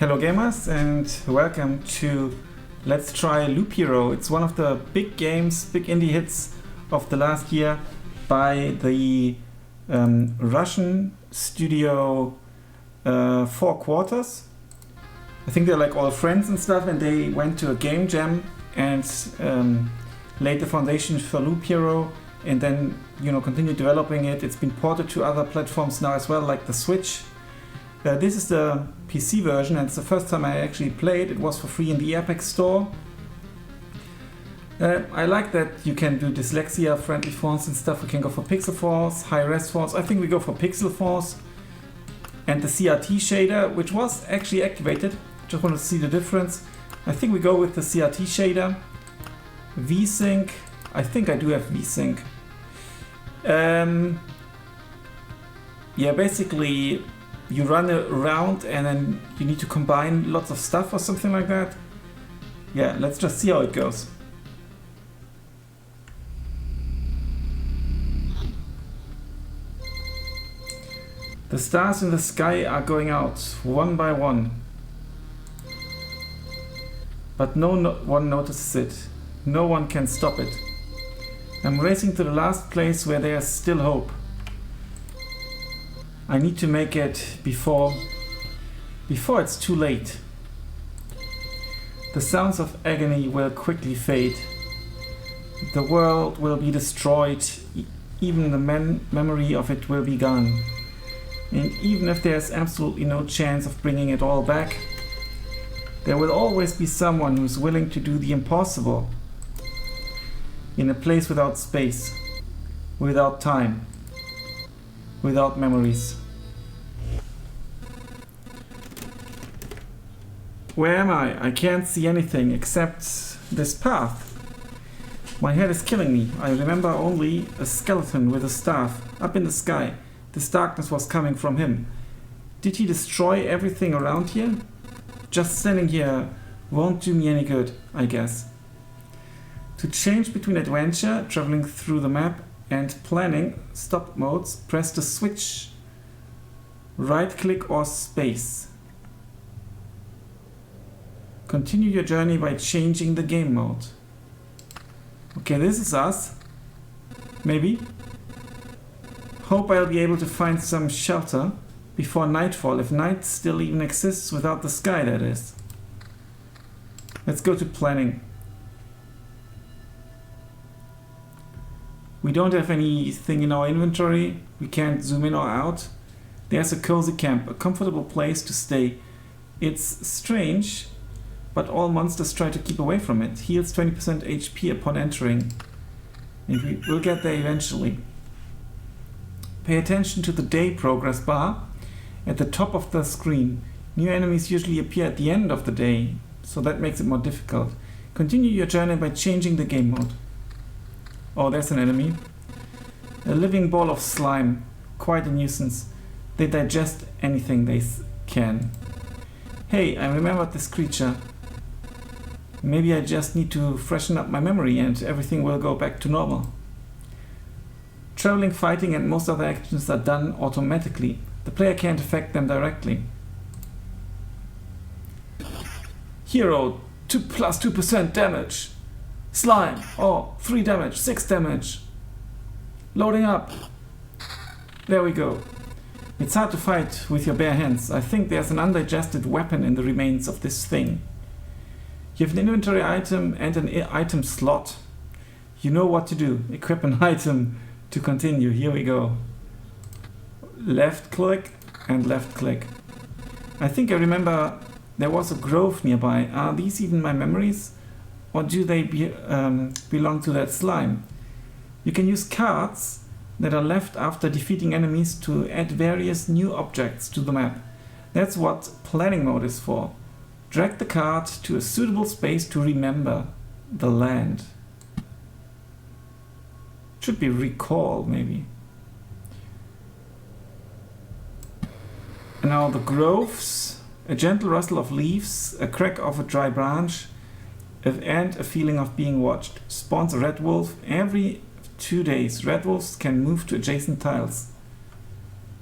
Hello gamers and welcome to Let's Try Loop Hero. It's one of the big games, big indie hits of the last year by the Russian studio Four Quarters. I think they're like all friends and stuff, and they went to a game jam and laid the foundation for Loop Hero, and then continued developing it. It's been ported to other platforms now as well, like the Switch. This is the PC version, and it's the first time I actually played. It was for free in the Epic Store. I like that you can do dyslexia, friendly fonts and stuff. We can go for pixel fonts, high-res fonts. I think we go for pixel fonts. And the CRT shader, which was actually activated. Just want to see the difference. I think we go with the CRT shader. VSync. I think I do have VSync. Yeah, basically you run around and then you need to combine lots of stuff or something like that. Yeah, let's just see how it goes. The stars in the sky are going out one by one. But no one notices it. No one can stop it. I'm racing to the last place where there's still hope. I need to make it before it's too late. The sounds of agony will quickly fade. The world will be destroyed. Even the memory of it will be gone. And even if there's absolutely no chance of bringing it all back, there will always be someone who's willing to do the impossible. In a place without space, without time, without memories. Where am I? I can't see anything except this path. My head is killing me. I remember only a skeleton with a staff up in the sky. This darkness was coming from him. Did he destroy everything around here? Just standing here won't do me any good, I guess. To change between adventure, traveling through the map, and planning stop modes, press the switch, right click or space. Continue your journey by changing the game mode. Okay, this is us. Maybe. Hope I'll be able to find some shelter before nightfall, if night still even exists without the sky, that is. Let's go to planning. We don't have anything in our inventory. We can't zoom in or out. There's a cozy camp, a comfortable place to stay. It's strange, but all monsters try to keep away from it. Heals 20% HP upon entering. And we will get there eventually. Pay attention to the day progress bar at the top of the screen. New enemies usually appear at the end of the day, so that makes it more difficult. Continue your journey by changing the game mode. Oh, there's an enemy. A living ball of slime. Quite a nuisance. They digest anything they can. Hey, I remembered this creature. Maybe I just need to freshen up my memory and everything will go back to normal. Traveling, fighting and most other actions are done automatically. The player can't affect them directly. Hero, 2+2% damage. Slime, oh, 3 damage, 6 damage. Loading up. There we go. It's hard to fight with your bare hands. I think there's an undigested weapon in the remains of this thing. You have an inventory item and an item slot. You know what to do. Equip an item to continue. Here we go. Left click and left click. I think I remember there was a grove nearby. Are these even my memories? Or do they belong to that slime? You can use cards that are left after defeating enemies to add various new objects to the map. That's what planning mode is for. Drag the card to a suitable space to remember the land. Should be recall, maybe. And now the groves. A gentle rustle of leaves, a crack of a dry branch, and a feeling of being watched. Spawns a red wolf. Every 2 days, red wolves can move to adjacent tiles.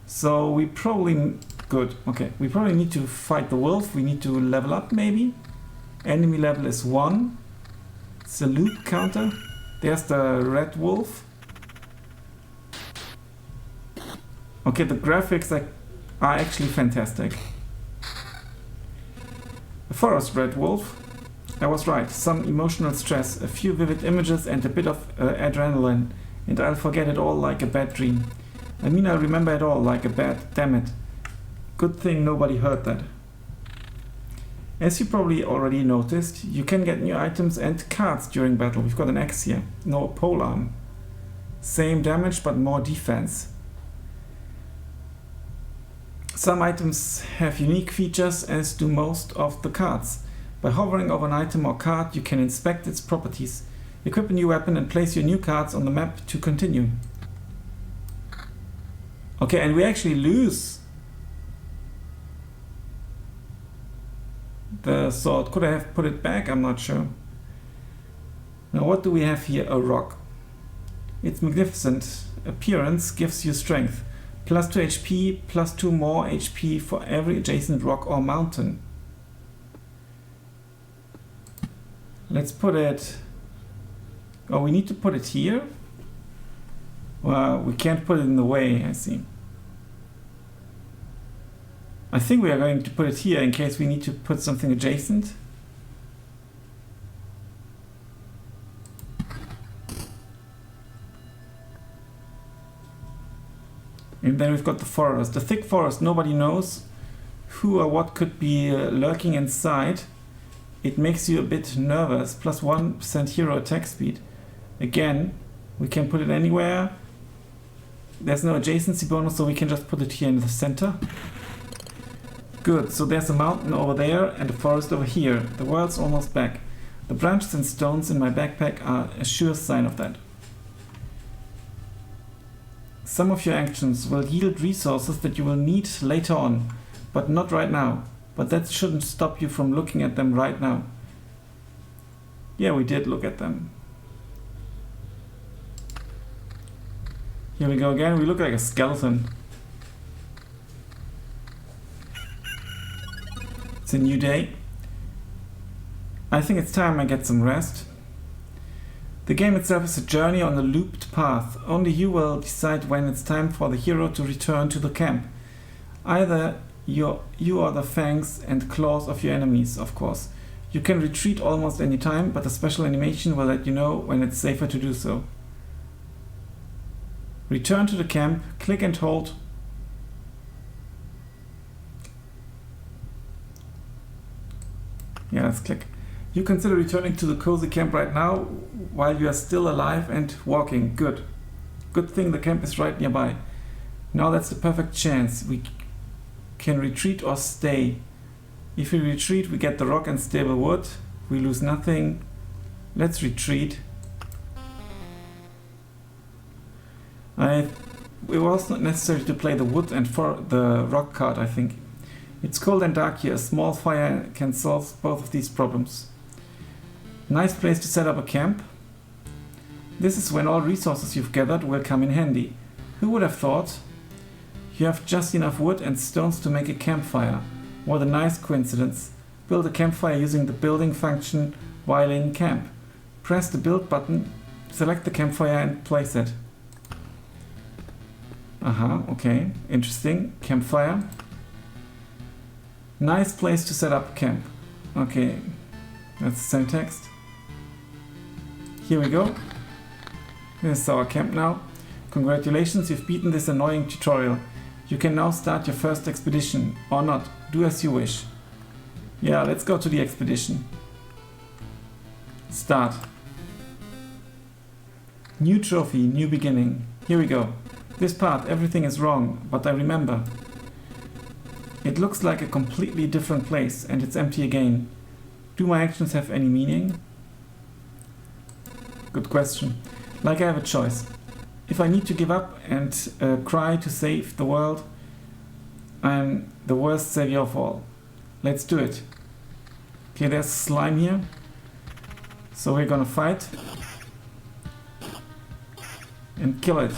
So we probably Good. Okay. We probably need to fight the wolf. We need to level up maybe. Enemy level is 1. It's a loop counter. There's the red wolf. Okay, the graphics are actually fantastic. The forest red wolf. I was right. Some emotional stress, a few vivid images and a bit of adrenaline. And I'll forget it all like a bad dream. I mean, I'll remember it all like a bad... Damn it. Good thing nobody heard that. As you probably already noticed, you can get new items and cards during battle. We've got an axe here. No polearm. Same damage but more defense. Some items have unique features, as do most of the cards. By hovering over an item or card, you can inspect its properties, equip a new weapon and place your new cards on the map to continue. Okay, and we actually lose the sword. Could I have put it back? I'm not sure. Now what do we have here? A rock. Its magnificent appearance gives you strength. Plus 2 HP, plus 2 more HP for every adjacent rock or mountain. Let's put it... Oh, we need to put it here? Well, we can't put it in the way, I see. I think we are going to put it here in case we need to put something adjacent. And then we've got the forest. The thick forest, nobody knows who or what could be lurking inside. It makes you a bit nervous. Plus 1% hero attack speed. Again, we can put it anywhere. There's no adjacency bonus, so we can just put it here in the center. Good, so there's a mountain over there and a forest over here. The world's almost back. The branches and stones in my backpack are a sure sign of that. Some of your actions will yield resources that you will need later on, but not right now. But that shouldn't stop you from looking at them right now. Yeah, we did look at them. Here we go again. We look like a skeleton. It's a new day. I think it's time I get some rest. The game itself is a journey on a looped path. Only you will decide when it's time for the hero to return to the camp. Either you or the fangs and claws of your enemies, of course. You can retreat almost any time, but the special animation will let you know when it's safer to do so. Return to the camp, click and hold. Yeah, let's click. You consider returning to the cozy camp right now while you are still alive and walking. Good. Good thing the camp is right nearby. Now that's the perfect chance. We can retreat or stay. If we retreat, we get the rock and stable wood. We lose nothing. Let's retreat. It was not necessary to play the wood and for the rock card, I think. It's cold and dark here. A small fire can solve both of these problems. Nice place to set up a camp. This is when all resources you've gathered will come in handy. Who would have thought? You have just enough wood and stones to make a campfire. What a nice coincidence. Build a campfire using the building function while in camp. Press the build button, select the campfire and place it. Okay, interesting. Campfire. Nice place to set up camp. Okay, that's the same text. Here we go. This is our camp now. Congratulations, you've beaten this annoying tutorial. You can now start your first expedition. Or not. Do as you wish. Yeah, let's go to the expedition. Start. New trophy, new beginning. Here we go. This part, everything is wrong, but I remember. It looks like a completely different place, and it's empty again. Do my actions have any meaning? Good question. Like I have a choice. If I need to give up and cry to save the world, I'm the worst savior of all. Let's do it. Okay, there's slime here. So we're gonna fight. And kill it.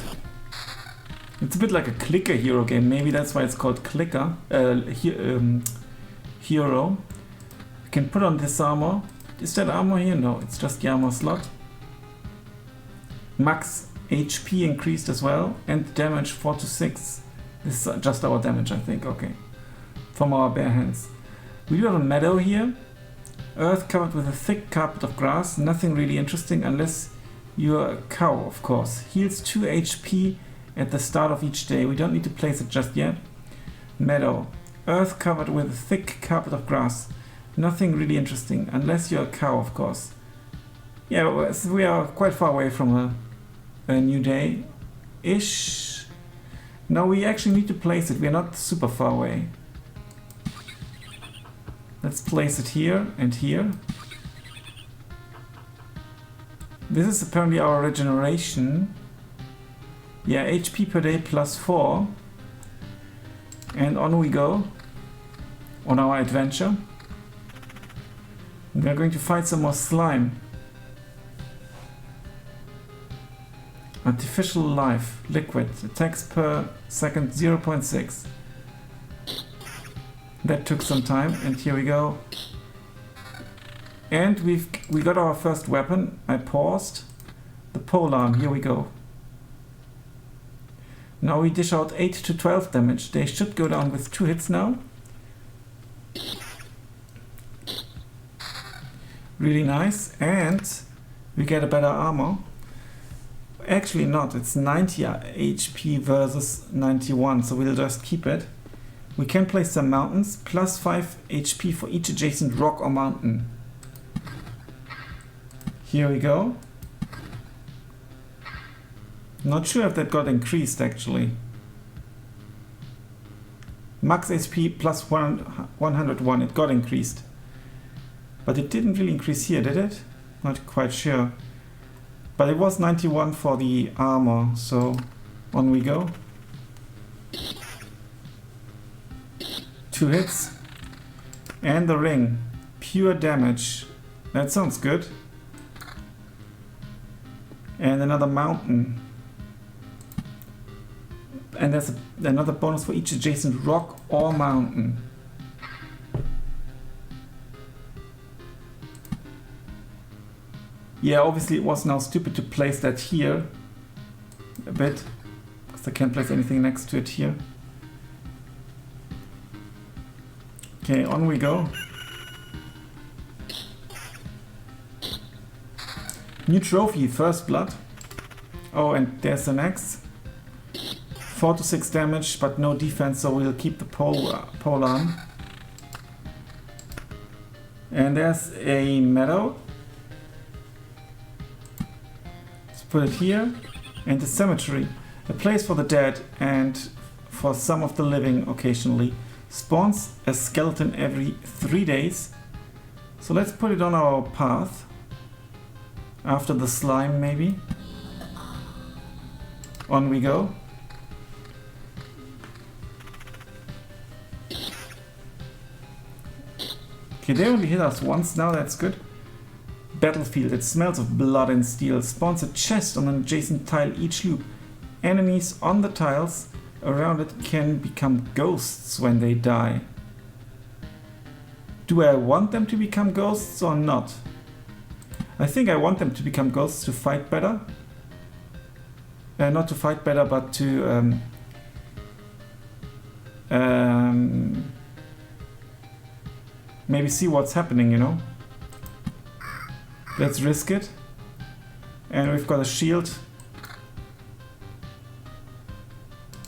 It's a bit like a clicker hero game. Maybe that's why it's called clicker hero. You can put on this armor. Is that armor here? No, it's just the armor slot. Max HP increased as well, and damage 4 to 6. This is just our damage, I think. Okay, from our bare hands. We do have a meadow here. Earth covered with a thick carpet of grass. Nothing really interesting unless you're a cow, of course. Heals 2 HP at the start of each day. We don't need to place it just yet. Meadow. Earth covered with a thick carpet of grass. Nothing really interesting unless you're a cow, of course. Yeah, we are quite far away from a new day-ish. No, we actually need to place it. We are not super far away. Let's place it here and here. This is apparently our regeneration. Yeah, HP per day plus 4. And on we go on our adventure. We are going to fight some more slime. Artificial life, liquid, attacks per second 0.6. That took some time, and here we go. And we got our first weapon. I paused. The polearm, here we go. Now we dish out 8 to 12 damage. They should go down with 2 hits now. Really nice, and we get a better armor. Actually not, it's 90 HP versus 91, so we'll just keep it. We can place some mountains, plus 5 HP for each adjacent rock or mountain. Here we go. Not sure if that got increased actually. Max HP plus 101, it got increased. But it didn't really increase here, did it? Not quite sure. But it was 91 for the armor, so on we go. 2 hits. And the ring. Pure damage. That sounds good. And another mountain. And there's another bonus for each adjacent rock or mountain. Yeah, obviously it was now stupid to place that here a bit, because I can't place anything next to it here. Okay, on we go. New trophy, first blood. Oh, and there's an axe. 4 to 6 damage, but no defense, so we'll keep the pole on. And there's a meadow. Put it here, and the cemetery, a place for the dead and for some of the living occasionally. Spawns a skeleton every 3 days. So let's put it on our path. After the slime maybe. On we go. Okay, they only hit us once now, that's good. Battlefield, it smells of blood and steel. Spawns a chest on an adjacent tile each loop. Enemies on the tiles around it can become ghosts when they die. Do I want them to become ghosts or not? I think I want them to become ghosts to fight better. Not to fight better, but to maybe see what's happening, you know? Let's risk it. And we've got a shield.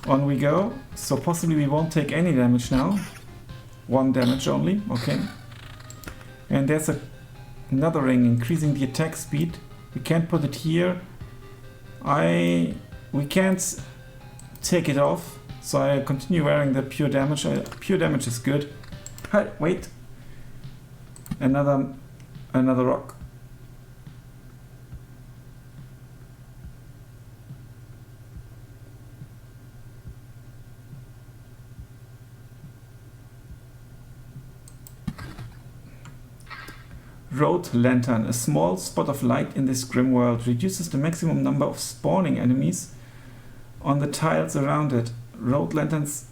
On we go. So possibly we won't take any damage now. 1 damage only, okay. And there's another ring increasing the attack speed. We can't put it here. We can't take it off. So I continue wearing the pure damage. Pure damage is good. Hi, wait. Another rock. Road Lantern. A small spot of light in this grim world reduces the maximum number of spawning enemies on the tiles around it. Road lanterns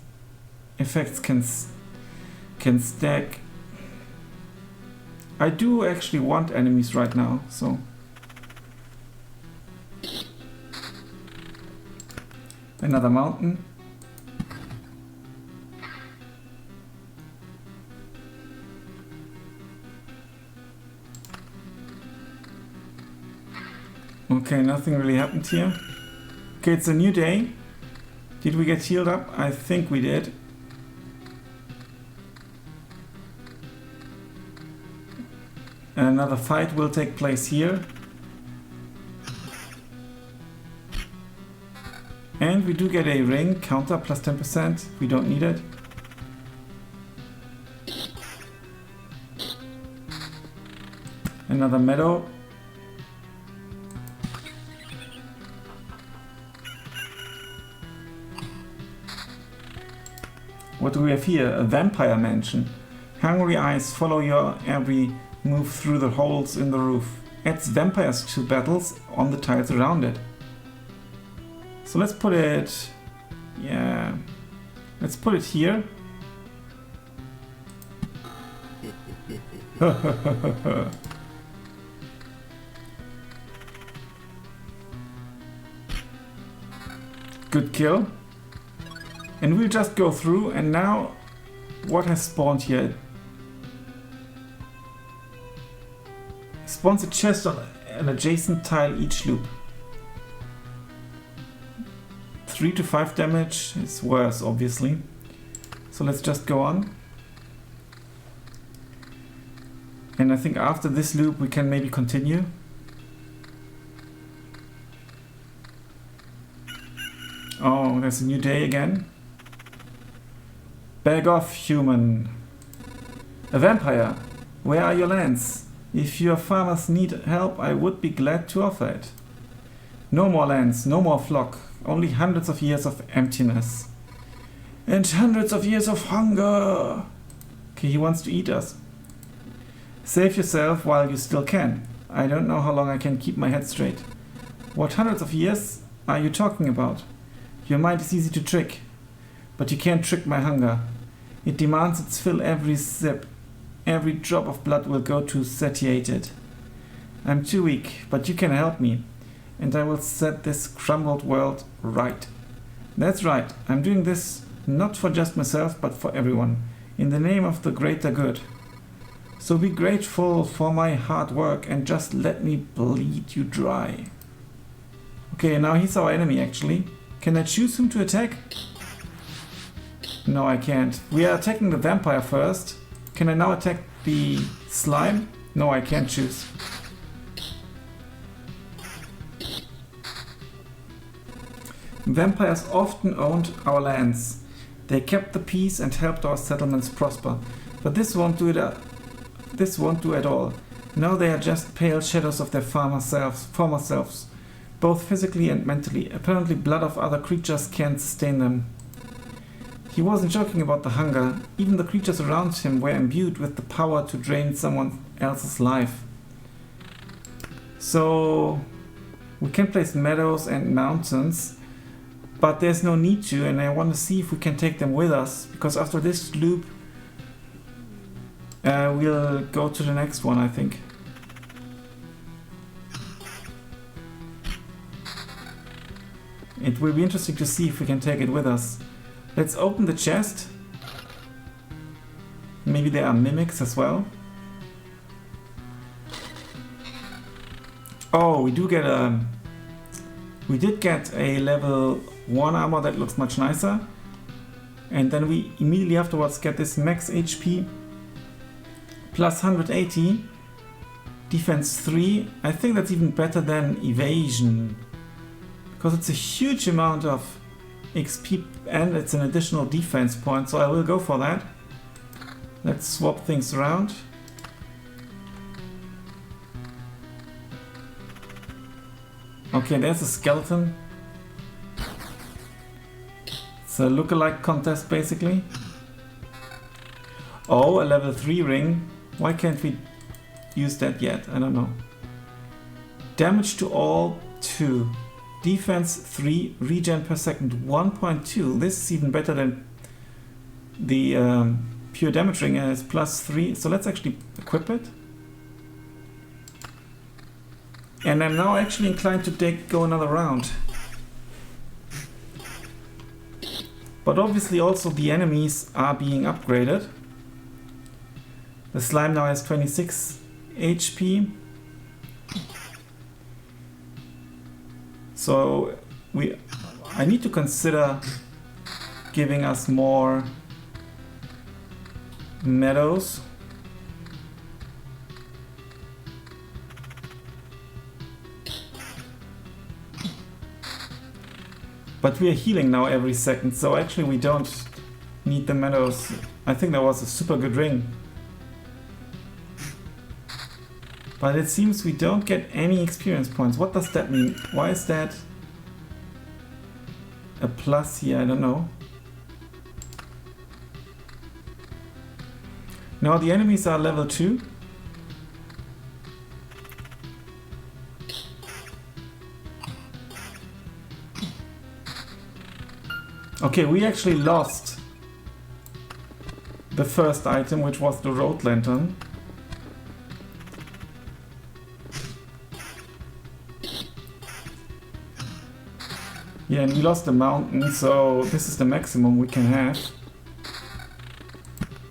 effects can stack. I do actually want enemies right now, so another mountain. Okay, nothing really happened here. Okay, it's a new day. Did we get healed up? I think we did. Another fight will take place here. And we do get a ring counter plus 10%. We don't need it. Another meadow. What do we have here? A vampire mansion. Hungry eyes follow your every move through the holes in the roof. Adds vampires to battles on the tiles around it. So let's put it... yeah... let's put it here. Good kill. And we'll just go through, and now what has spawned here? Spawns a chest on an adjacent tile each loop. 3 to 5 damage is worse, obviously. So let's just go on. And I think after this loop we can maybe continue. Oh, there's a new day again. Bag off, human. A vampire. Where are your lands? If your farmers need help, I would be glad to offer it. No more lands, no more flock. Only hundreds of years of emptiness. And hundreds of years of hunger. Okay, he wants to eat us. Save yourself while you still can. I don't know how long I can keep my head straight. What hundreds of years are you talking about? Your mind is easy to trick. But you can't trick my hunger. It demands its fill every sip. Every drop of blood will go to satiate it. I'm too weak, but you can help me. And I will set this crumbled world right. That's right, I'm doing this not for just myself, but for everyone. In the name of the greater good. So be grateful for my hard work and just let me bleed you dry. Okay, now he's our enemy actually. Can I choose whom to attack? No, I can't. We are attacking the vampire first. Can I now attack the slime? No, I can't choose. Vampires often owned our lands. They kept the peace and helped our settlements prosper. But this won't do it. This won't do at all. Now they are just pale shadows of their former selves, both physically and mentally. Apparently blood of other creatures can't sustain them. He wasn't joking about the hunger. Even the creatures around him were imbued with the power to drain someone else's life. So we can place meadows and mountains, but there's no need to, and I want to see if we can take them with us, because after this loop we'll go to the next one, I think. It will be interesting to see if we can take it with us. Let's open the chest. Maybe there are mimics as well. Oh, we did get a level 1 armor that looks much nicer. And then we immediately afterwards get this max HP plus 180, defense 3. I think that's even better than evasion, because it's a huge amount of XP and it's an additional defense point, so I will go for that. Let's swap things around. Okay, there's a skeleton. It's a lookalike contest basically. Oh, a level 3 ring. Why can't we use that yet? I don't know. Damage to all 2. defense 3, regen per second 1.2. This is even better than the pure damage ring, and it's +3. So let's actually equip it. And I'm now actually inclined to go another round. But obviously also the enemies are being upgraded. The slime now has 26 HP. So I need to consider giving us more meadows. But we are healing now every second, so actually we don't need the meadows. I think that was a super good ring. But it seems we don't get any experience points. What does that mean? Why is that a plus here? I don't know. Now the enemies are level 2. Okay, we actually lost the first item, which was the road lantern. Yeah, and we lost the mountain, so this is the maximum we can have.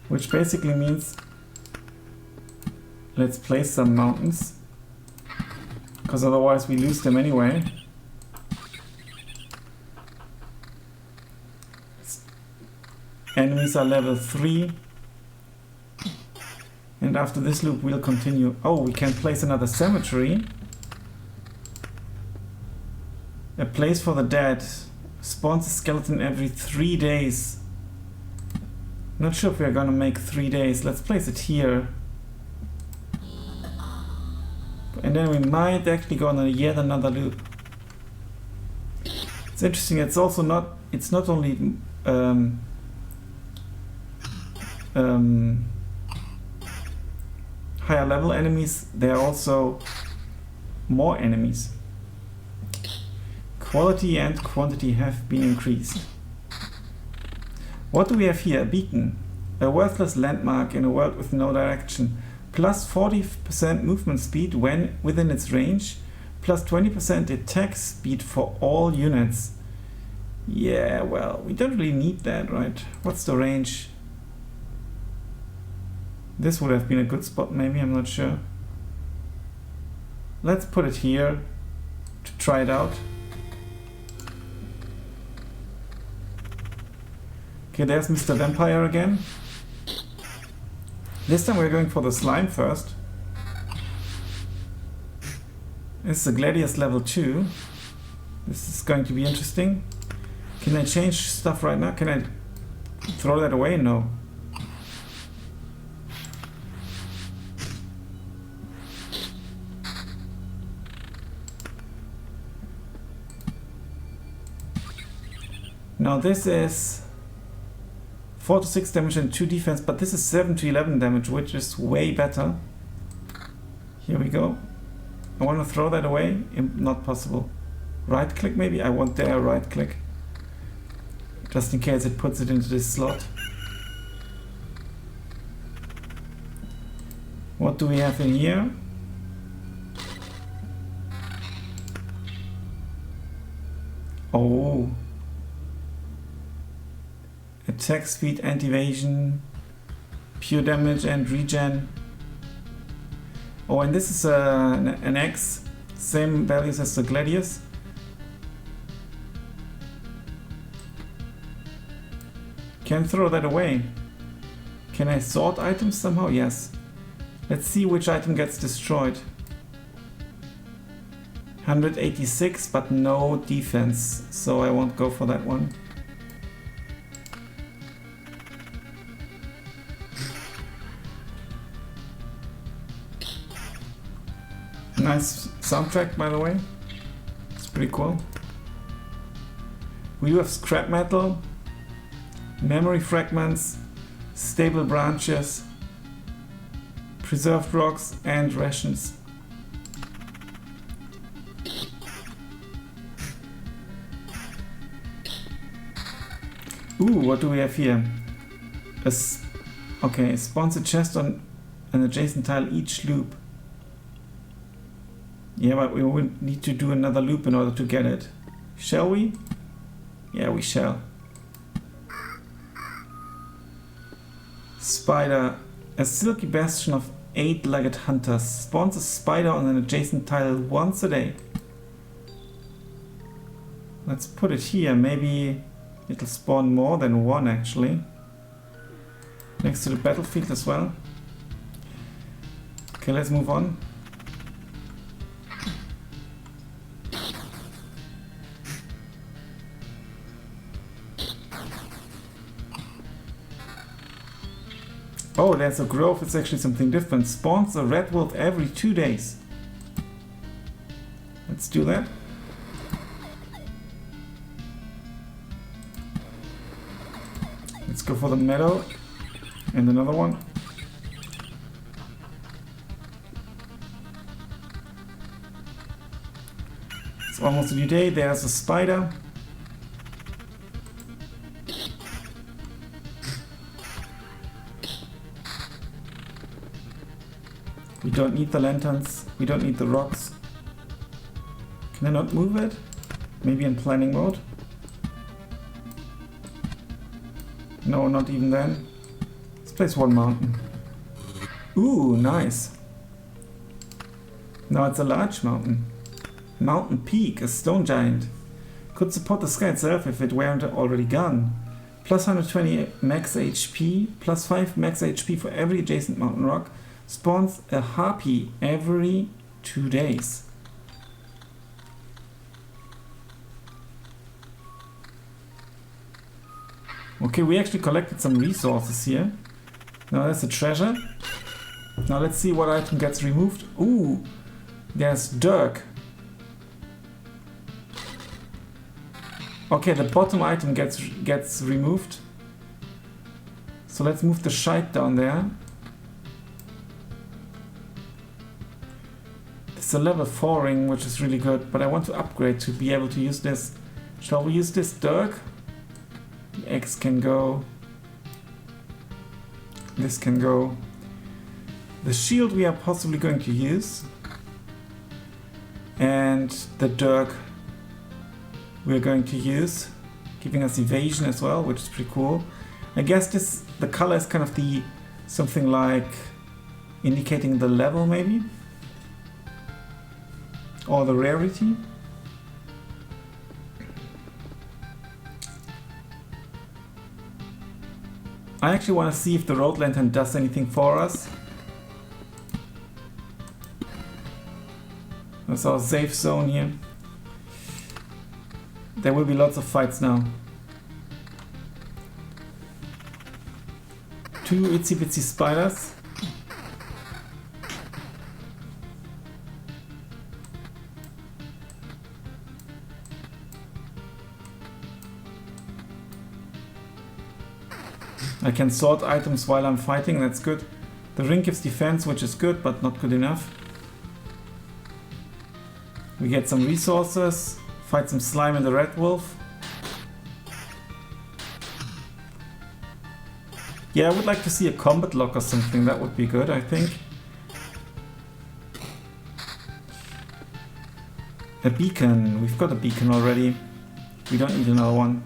Which basically means let's place some mountains, because otherwise we lose them anyway. Enemies are level 3. And after this loop we'll continue. Oh, we can place another cemetery. A place for the dead. Spawns a skeleton every 3 days. Not sure if we're gonna make 3 days. Let's place it here. And then we might actually go on yet another loop. It's interesting, it's also not, it's not only higher level enemies, there are also more enemies. Quality and quantity have been increased. What do we have here? A beacon. A worthless landmark in a world with no direction. Plus 40% movement speed when within its range. Plus 20% attack speed for all units. Yeah, well, we don't really need that, right? What's the range? This would have been a good spot, maybe, I'm not sure. Let's put it here to try it out. Okay, there's Mr. Vampire again. This time we're going for the slime first. This is a Gladius level 2. This is going to be interesting. Can I change stuff right now? Can I throw that away? No. Now this is 4 to 6 damage and 2 defense, but this is 7 to 11 damage, which is way better. Here we go. I want to throw that away. Not possible. Right click maybe? I won't dare right click. Just in case it puts it into this slot. What do we have in here? Oh. Attack speed and evasion, pure damage and regen. Oh, and this is an X, same values as the Gladius. Can throw that away. Can I sort items somehow? Yes. Let's see which item gets destroyed. 186, but no defense, so I won't go for that one. Nice soundtrack, by the way. It's pretty cool. We do have scrap metal, memory fragments, stable branches, preserved rocks, and rations. Ooh, what do we have here? Okay, spawns a chest on an adjacent tile each loop. Yeah, but we will need to do another loop in order to get it. Shall we? Yeah, we shall. Spider. A silky bastion of 8-legged hunters. Spawns a spider on an adjacent tile once a day. Let's put it here. Maybe it'll spawn more than one actually. Next to the battlefield as well. Okay, let's move on. Oh, there's a grove. It's actually something different. Spawns a red wolf every 2 days. Let's do that. Let's go for the meadow. And another one. It's almost a new day. There's a spider. We don't need the lanterns. We don't need the rocks. Can I not move it? Maybe in planning mode? No, not even then. Let's place one mountain. Ooh, nice. Now it's a large mountain. Mountain Peak, a stone giant. Could support the sky itself if it weren't already gone. Plus 120 max HP, plus 5 max HP for every adjacent mountain rock. Spawns a harpy every 2 days. Okay, we actually collected some resources here. Now there's a treasure. Now let's see what item gets removed. Ooh, there's Dirk. Okay, the bottom item gets removed. So let's move the shite down there. It's a level 4 ring, which is really good, but I want to upgrade to be able to use this. Shall we use this Dirk? The X can go. This can go. The shield we are possibly going to use. And the Dirk we're going to use, giving us evasion as well, which is pretty cool. I guess the color is kind of something like indicating the level maybe, or the rarity. I actually want to see if the road lantern does anything for us. That's our safe zone here. There will be lots of fights now. 2 itsy bitsy spiders. I can sort items while I'm fighting, that's good. The ring gives defense, which is good, but not good enough. We get some resources, fight some slime and the red wolf. Yeah, I would like to see a combat lock or something, that would be good, I think. A beacon, we've got a beacon already. We don't need another one.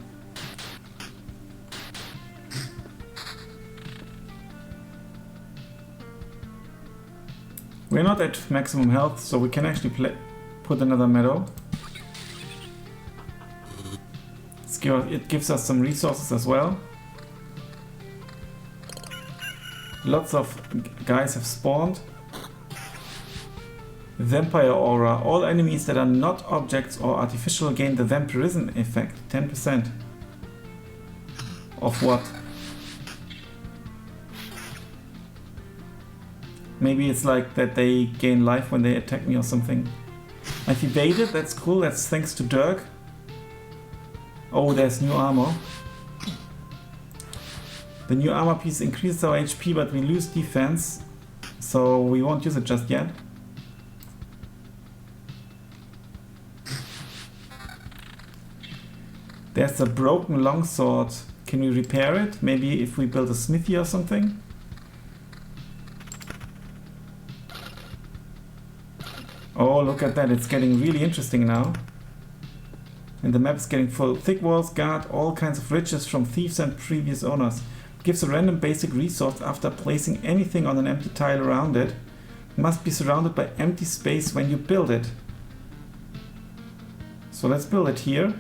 We're not at maximum health, so we can actually put another meadow. It gives us some resources as well. Lots of guys have spawned. Vampire aura. All enemies that are not objects or artificial gain the vampirism effect. 10%. Of what? Maybe it's like that they gain life when they attack me or something. I've evaded, that's cool, that's thanks to Dirk. Oh, there's new armor. The new armor piece increases our HP, but we lose defense, so we won't use it just yet. There's a broken longsword Can we repair it? Maybe if we build a smithy or something? Oh, look at that. It's getting really interesting now. And the map is getting full. Thick walls guard all kinds of riches from thieves and previous owners. Gives a random basic resource after placing anything on an empty tile around it. Must be surrounded by empty space when you build it. So let's build it here.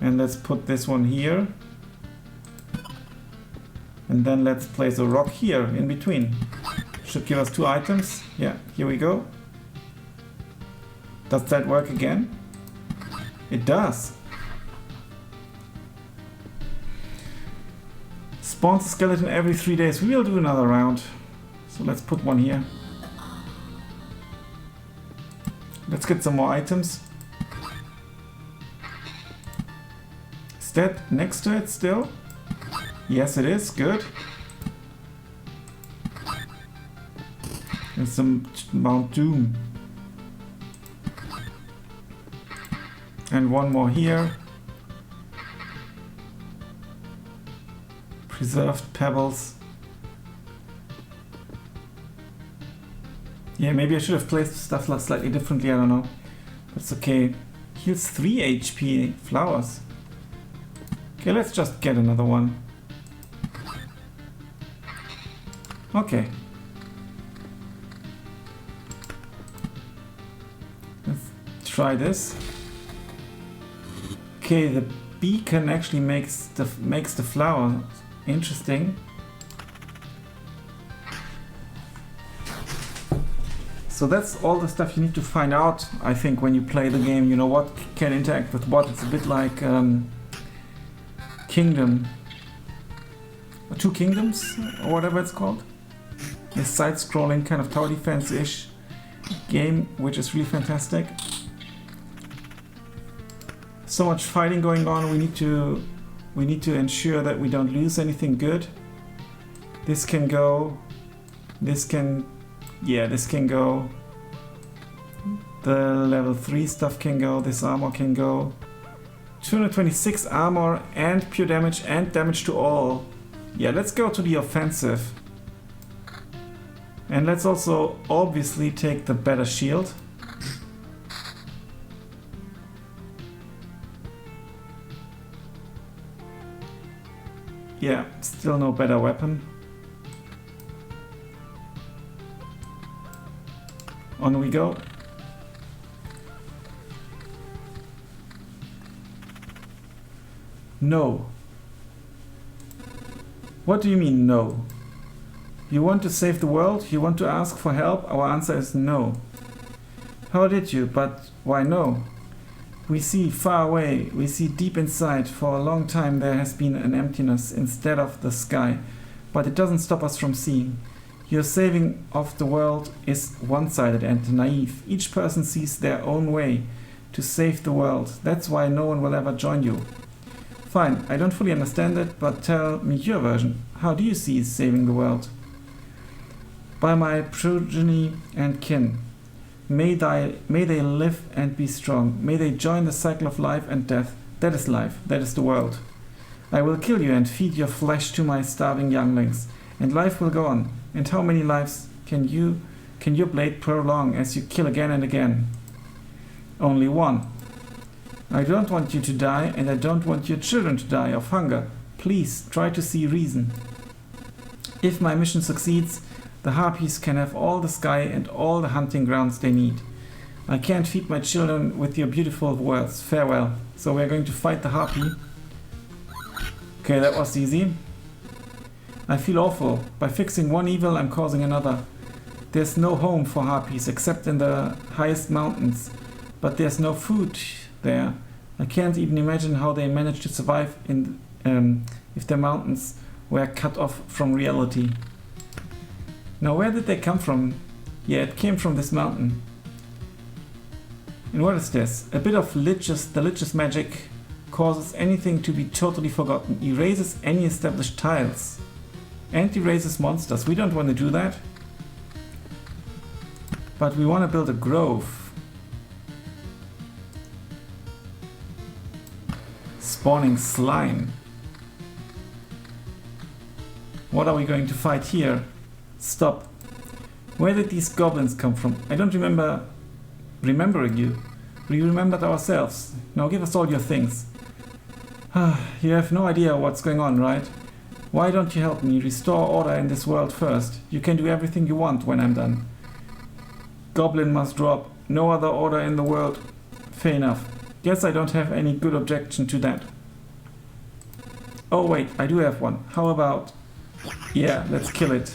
And let's put this one here. And then let's place a rock here in between. Should give us 2 items. Yeah, here we go. Does that work again? It does. Spawns a skeleton every 3 days. We will do another round. So let's put one here. Let's get some more items. Is that next to it still? Yes, it is. Good. And some Mount Doom. And one more here. Preserved pebbles. Yeah, maybe I should have placed stuff slightly differently, I don't know. That's okay. Heals 3 HP flowers. Okay, let's just get another one. Okay. Let's try this. Okay, the beacon actually makes the flower interesting. So that's all the stuff you need to find out, I think, when you play the game. You know what can interact with what. It's a bit like Kingdom. Or Two Kingdoms, or whatever it's called. A side-scrolling kind of tower defense-ish game, which is really fantastic. So much fighting going on. We need to ensure that we don't lose anything good. This can go. This can. Yeah, this can go. The level 3 stuff can go. This armor can go. 226 armor and pure damage and damage to all. Yeah, let's go to the offensive. And let's also obviously take the better shield. Yeah, still no better weapon. On we go. No. What do you mean no? You want to save the world? You want to ask for help? Our answer is no. How did you? But why no? We see far away, we see deep inside. For a long time there has been an emptiness instead of the sky. But it doesn't stop us from seeing. Your saving of the world is one-sided and naive. Each person sees their own way to save the world. That's why no one will ever join you. Fine, I don't fully understand it, but tell me your version. How do you see saving the world? By my progeny and kin. May they live and be strong. May they join the cycle of life and death. That is life. That is the world. I will kill you and feed your flesh to my starving younglings. And life will go on. And how many lives can your blade prolong as you kill again and again? Only one. I don't want you to die, and I don't want your children to die of hunger. Please try to see reason. If my mission succeeds, the harpies can have all the sky and all the hunting grounds they need. I can't feed my children with your beautiful words. Farewell. So we're going to fight the harpy. Okay, that was easy. I feel awful. By fixing one evil, I'm causing another. There's no home for harpies except in the highest mountains. But there's no food there. I can't even imagine how they managed to survive if their mountains were cut off from reality. Now, where did they come from? Yeah, it came from this mountain. And what is this? A bit of the Lich's magic causes anything to be totally forgotten, erases any established tiles, and erases monsters. We don't want to do that. But we want to build a grove. spawning slime. What are we going to fight here? Stop. Where did these goblins come from? I don't remember remembering you. We remembered ourselves. Now give us all your things. You have no idea what's going on, right? Why don't you help me restore order in this world first? You can do everything you want when I'm done. Goblin must drop. No other order in the world. Fair enough. Guess I don't have any good objection to that. Oh wait, I do have one. How about... Yeah, let's kill it.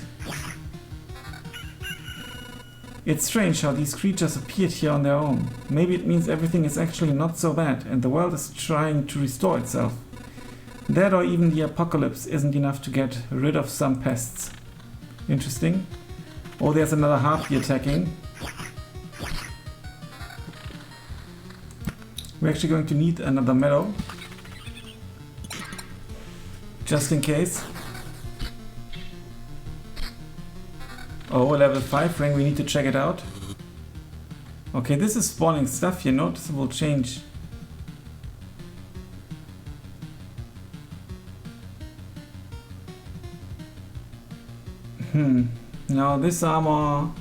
It's strange how these creatures appeared here on their own. Maybe it means everything is actually not so bad and the world is trying to restore itself. That or even the apocalypse isn't enough to get rid of some pests. Interesting. Oh, there's another harpy attacking. We're actually going to need another meadow. Just in case. Oh, level 5 ring, we need to check it out. Okay, this is spawning stuff here, noticeable change. Now this armor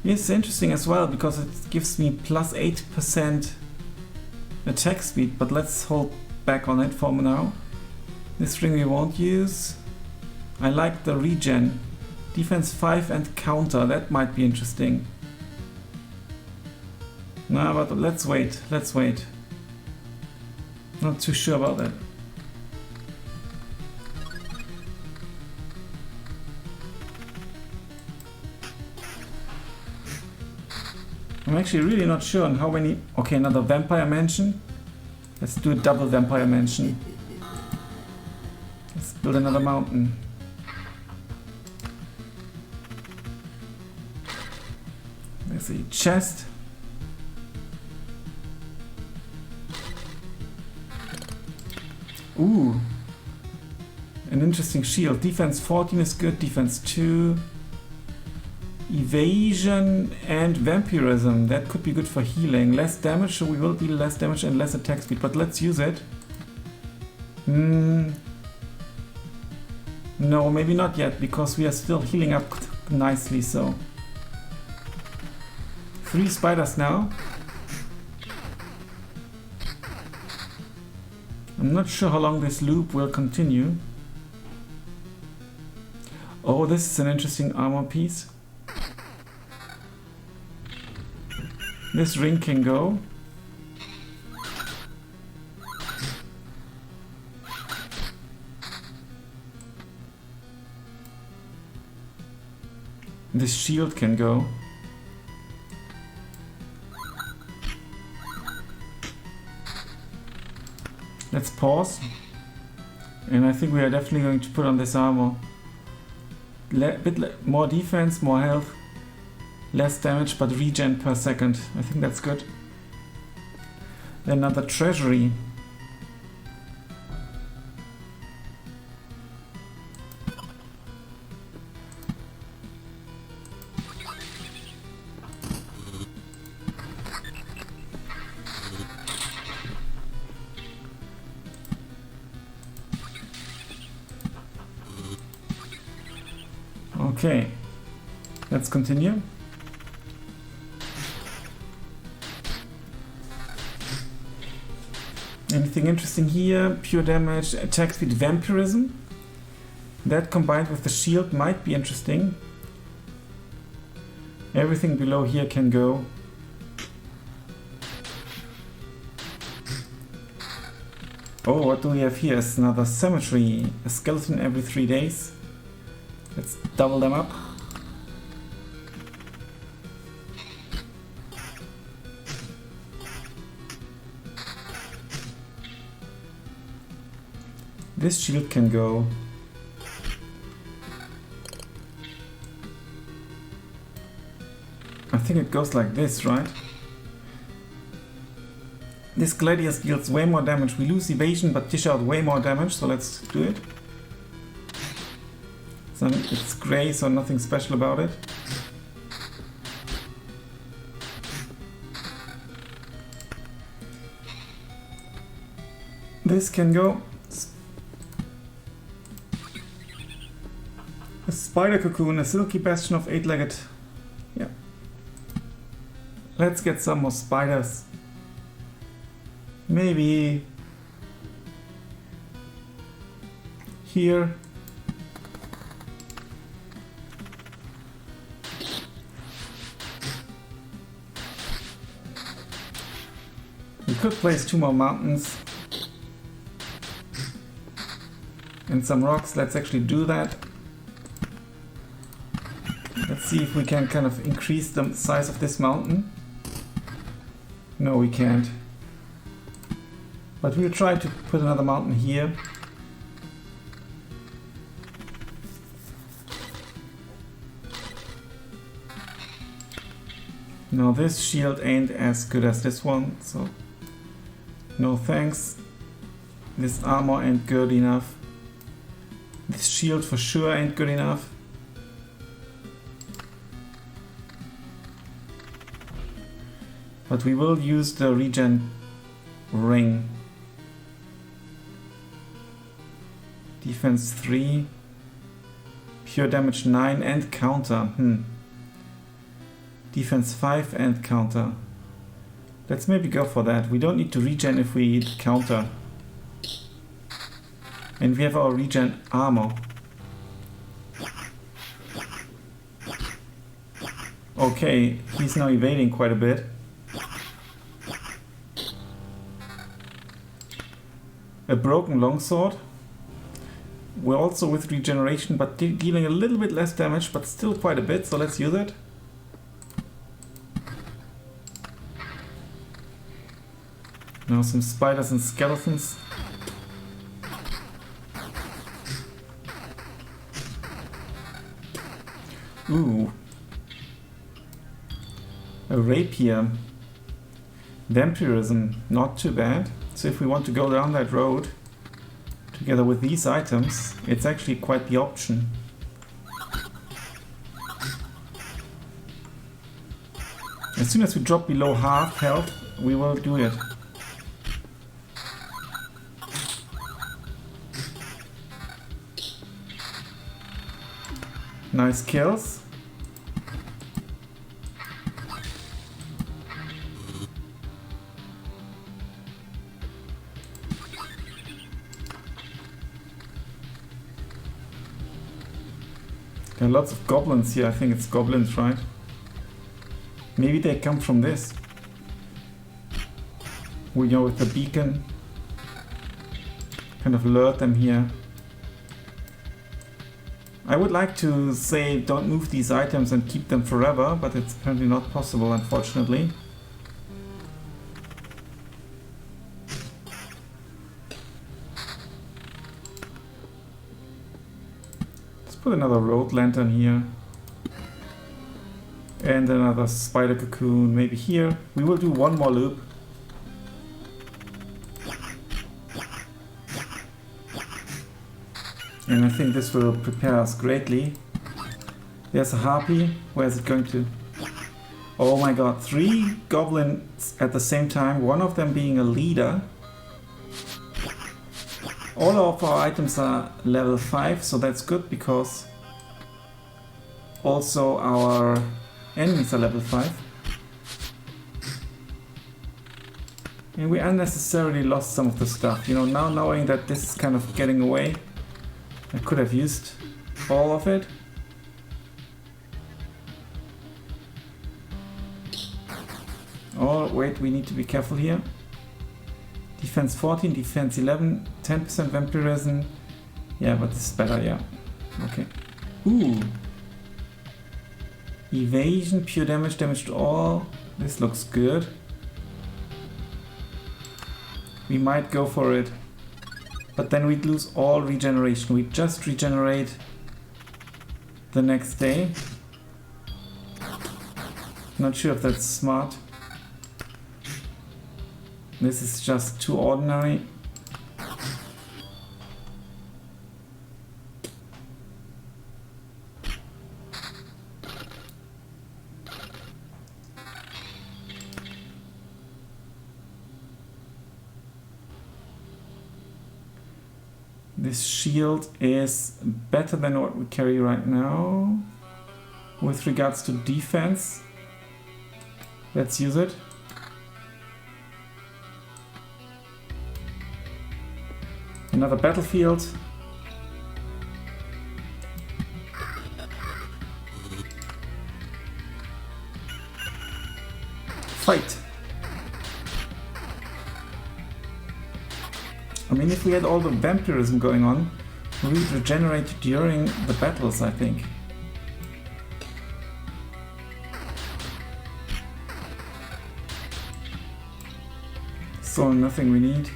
is interesting as well because it gives me plus 8% attack speed, but let's hold back on it for now. This ring we won't use. I like the regen. Defense 5 and counter, that might be interesting. No, but let's wait, Not too sure about that. I'm actually really not sure on how many... Okay, another vampire mansion. Let's do a double vampire mansion. Let's build another mountain. There's a chest. Ooh. An interesting shield. Defense 14 is good. Defense 2. Evasion and vampirism. That could be good for healing. Less damage, so we will deal less damage and less attack speed. But let's use it. No, maybe not yet, because we are still healing up nicely, so... 3 spiders now. I'm not sure how long this loop will continue. Oh, this is an interesting armor piece. This ring can go. This shield can go. Let's pause. And I think we are definitely going to put on this armor. More defense, more health. Less damage, but regen per second. I think that's good. Another treasury. Okay, let's continue. Anything interesting here? Pure damage, attack speed, vampirism. That combined with the shield might be interesting. Everything below here can go. Oh, what do we have here? It's another cemetery. A skeleton every 3 days. Let's double them up. This shield can go. I think it goes like this, right? This gladius deals way more damage. We lose evasion but dish out way more damage, so let's do it. So it's grey, so nothing special about it. This can go. A spider cocoon, a silky bastion of eight-legged. Yeah. Let's get some more spiders. Maybe here. We could place 2 more mountains and some rocks. Let's actually do that. Let's see if we can kind of increase the size of this mountain. No, we can't. But we'll try to put another mountain here. Now this shield ain't as good as this one, so no thanks. This armor ain't good enough. This shield for sure ain't good enough. But we will use the regen ring. Defense 3. Pure damage 9 and counter. Defense 5 and counter. Let's maybe go for that. We don't need to regen if we counter. And we have our regen armor. Okay, he's now evading quite a bit. A broken longsword. We're also with regeneration, but dealing a little bit less damage, but still quite a bit, so let's use it. Now some spiders and skeletons. Ooh. A rapier. Vampirism, not too bad. So if we want to go down that road, together with these items, it's actually quite the option. As soon as we drop below half health, we will do it. Nice kills. There are lots of goblins here. I think it's goblins, right? Maybe they come from this. We go with the beacon. Kind of lure them here. I would like to say don't move these items and keep them forever, but it's apparently not possible, unfortunately. Put another road lantern here. And another spider cocoon maybe here. We will do one more loop. And I think this will prepare us greatly. There's a harpy. Where is it going to? Oh my god, 3 goblins at the same time, one of them being a leader. All of our items are level 5, so that's good because also our enemies are level 5. And we unnecessarily lost some of the stuff. You know, now knowing that this is kind of getting away, I could have used all of it. Oh, wait, we need to be careful here. Defense 14, defense 11, 10% vampirism. Yeah, but this is better, yeah. Okay. Ooh. Evasion, pure damage, damage to all. This looks good. We might go for it. But then we'd lose all regeneration. We'd just regenerate the next day. Not sure if that's smart. This is just too ordinary. This shield is better than what we carry right now. With regards to defense, let's use it. Another battlefield. Fight! I mean, if we had all the vampirism going on, we'd regenerate during the battles, I think. So nothing we need.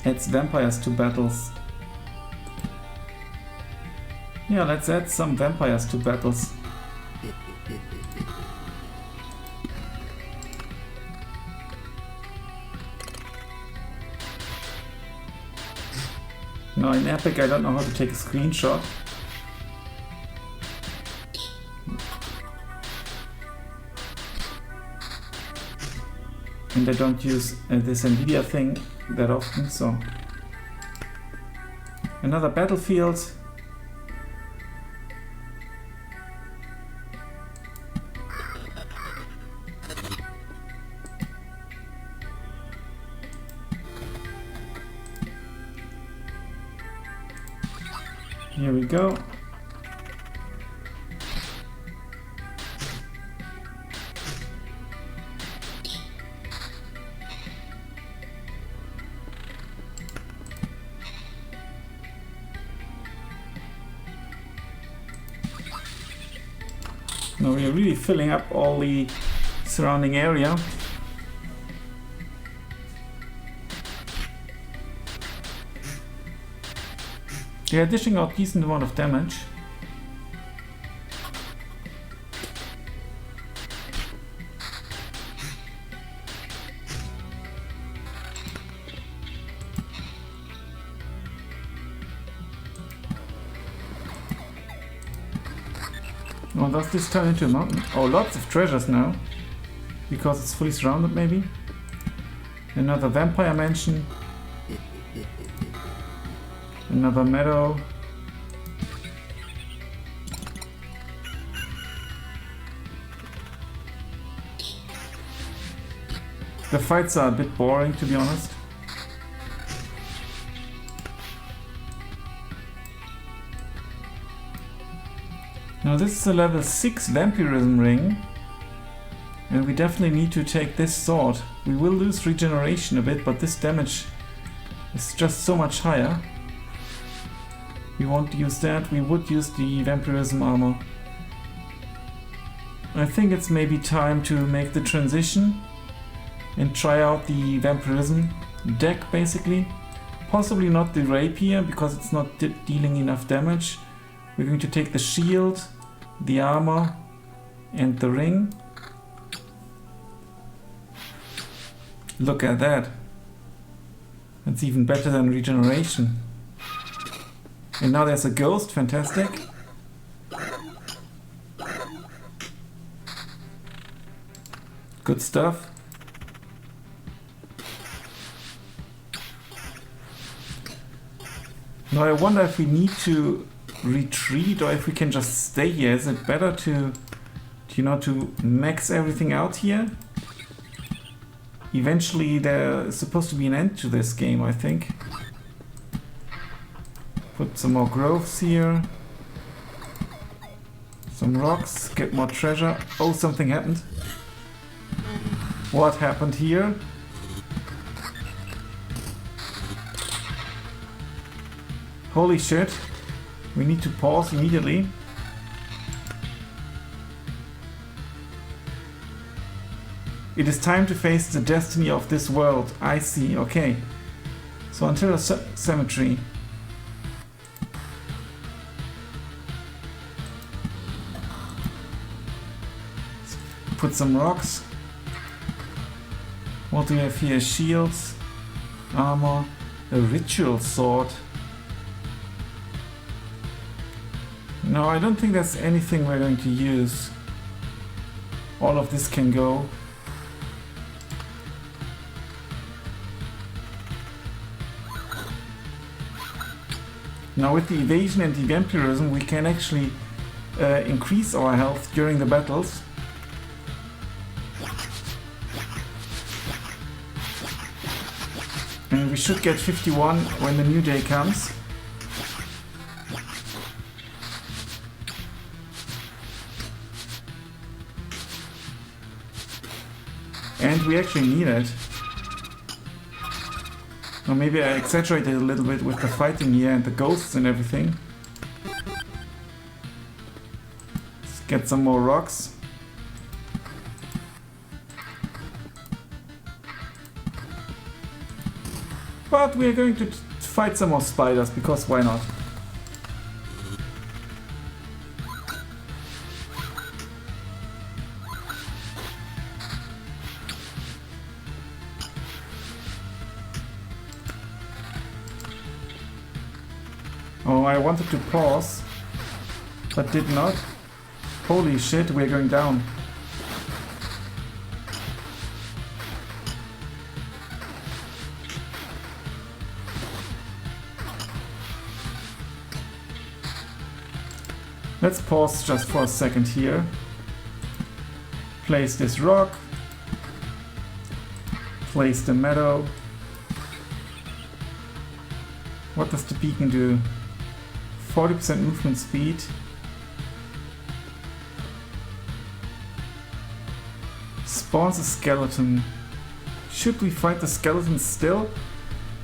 Adds vampires to battles. Yeah, let's add some vampires to battles. Now in Epic I don't know how to take a screenshot. And I don't use this Nvidia thing that often, so... Another battlefield. Here we go. Now we are really filling up all the surrounding area. They are dishing out decent amount of damage. Oh, does this turn into a mountain? Oh, lots of treasures now. Because it's fully surrounded, maybe? Another vampire mansion. Another meadow. The fights are a bit boring, to be honest. Now this is a level 6 vampirism ring. And we definitely need to take this sword. We will lose regeneration a bit, but this damage is just so much higher. We won't use that, we would use the vampirism armor. I think it's maybe time to make the transition and try out the vampirism deck, basically. Possibly not the rapier, because it's not dealing enough damage. We're going to take the shield, the armor, and the ring. Look at that. It's even better than regeneration. And now there's a ghost, fantastic. Good stuff. Now I wonder if we need to retreat or if we can just stay here. Is it better to you know, to max everything out here? Eventually there is supposed to be an end to this game, I think. Put some more groves here. Some rocks, get more treasure. Oh, something happened. What happened here? Holy shit. We need to pause immediately. It is time to face the destiny of this world. I see, okay. So until a cemetery. Put some rocks. What do we have here? Shields, armor, a ritual sword. No, I don't think there's anything we're going to use. All of this can go. Now with the evasion and the vampirism we can actually increase our health during the battles. And we should get 51 when the new day comes. And we actually need it. Or maybe I exaggerated a little bit with the fighting here and the ghosts and everything. Let's get some more rocks. But we are going to fight some more spiders, because why not? Oh, I wanted to pause, but did not. Holy shit, we're going down. Let's pause just for a second here. Place this rock. Place the meadow. What does the beacon do? 40% movement speed. Spawns a skeleton. Should we fight the skeleton still?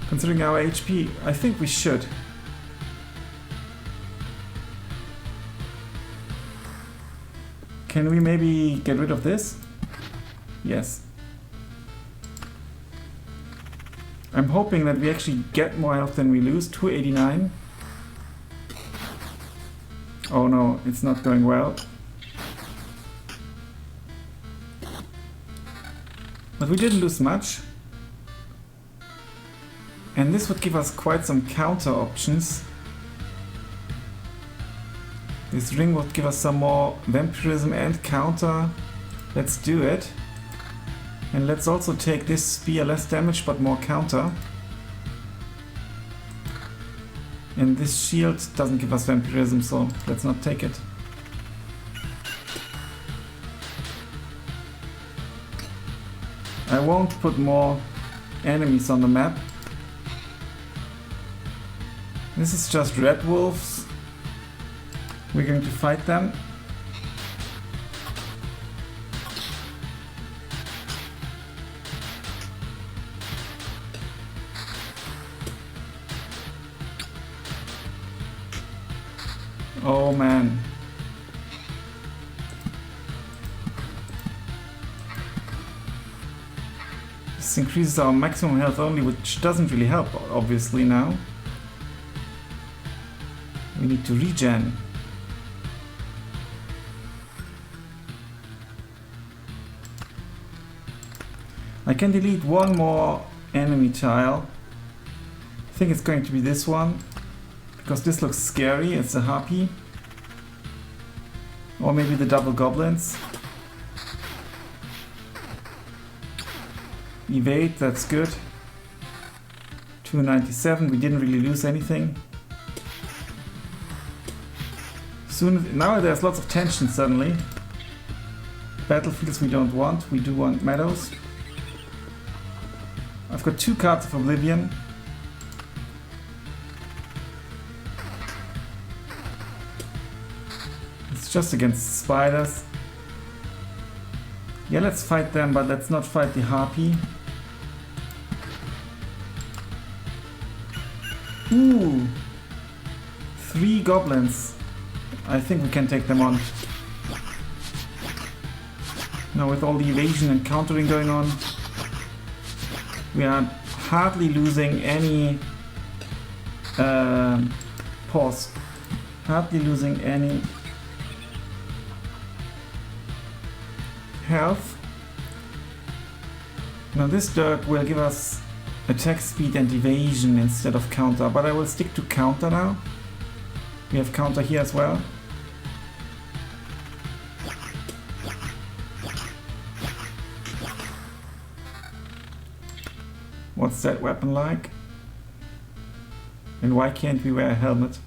Considering our HP, I think we should. Can we maybe get rid of this? Yes. I'm hoping that we actually get more health than we lose. 289. Oh no, it's not going well. But we didn't lose much. And this would give us quite some counter options. This ring would give us some more vampirism and counter. Let's do it. And let's also take this spear, less damage but more counter. And this shield doesn't give us vampirism, so let's not take it. I won't put more enemies on the map. This is just red wolves. We're going to fight them. Oh man. This increases our maximum health only, which doesn't really help, obviously, now. We need to regen. I can delete one more enemy tile. I think it's going to be this one, because this looks scary. It's a harpy. Or maybe the double goblins. Evade, that's good. 297, we didn't really lose anything. Now there's lots of tension suddenly. Battlefields we don't want, we do want meadows. I've got 2 cards of Oblivion. It's just against spiders. Yeah, let's fight them, but let's not fight the harpy. Ooh! 3 goblins. I think we can take them on. Now with all the evasion and countering going on, we are hardly losing any pause. Hardly losing any health. Now this dirt will give us attack speed and evasion instead of counter, but I will stick to counter now. We have counter here as well. What's that weapon like? And why can't we wear a helmet?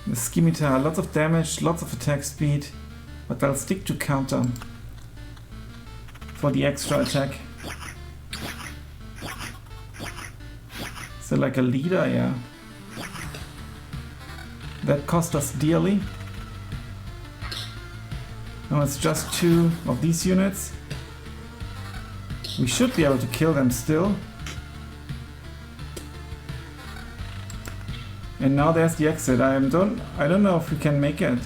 The scimitar, lots of damage, lots of attack speed, but I'll stick to counter for the extra attack. So like a leader, yeah. That cost us dearly. Now it's just 2 of these units. We should be able to kill them still. And now there's the exit. I don't know if we can make it.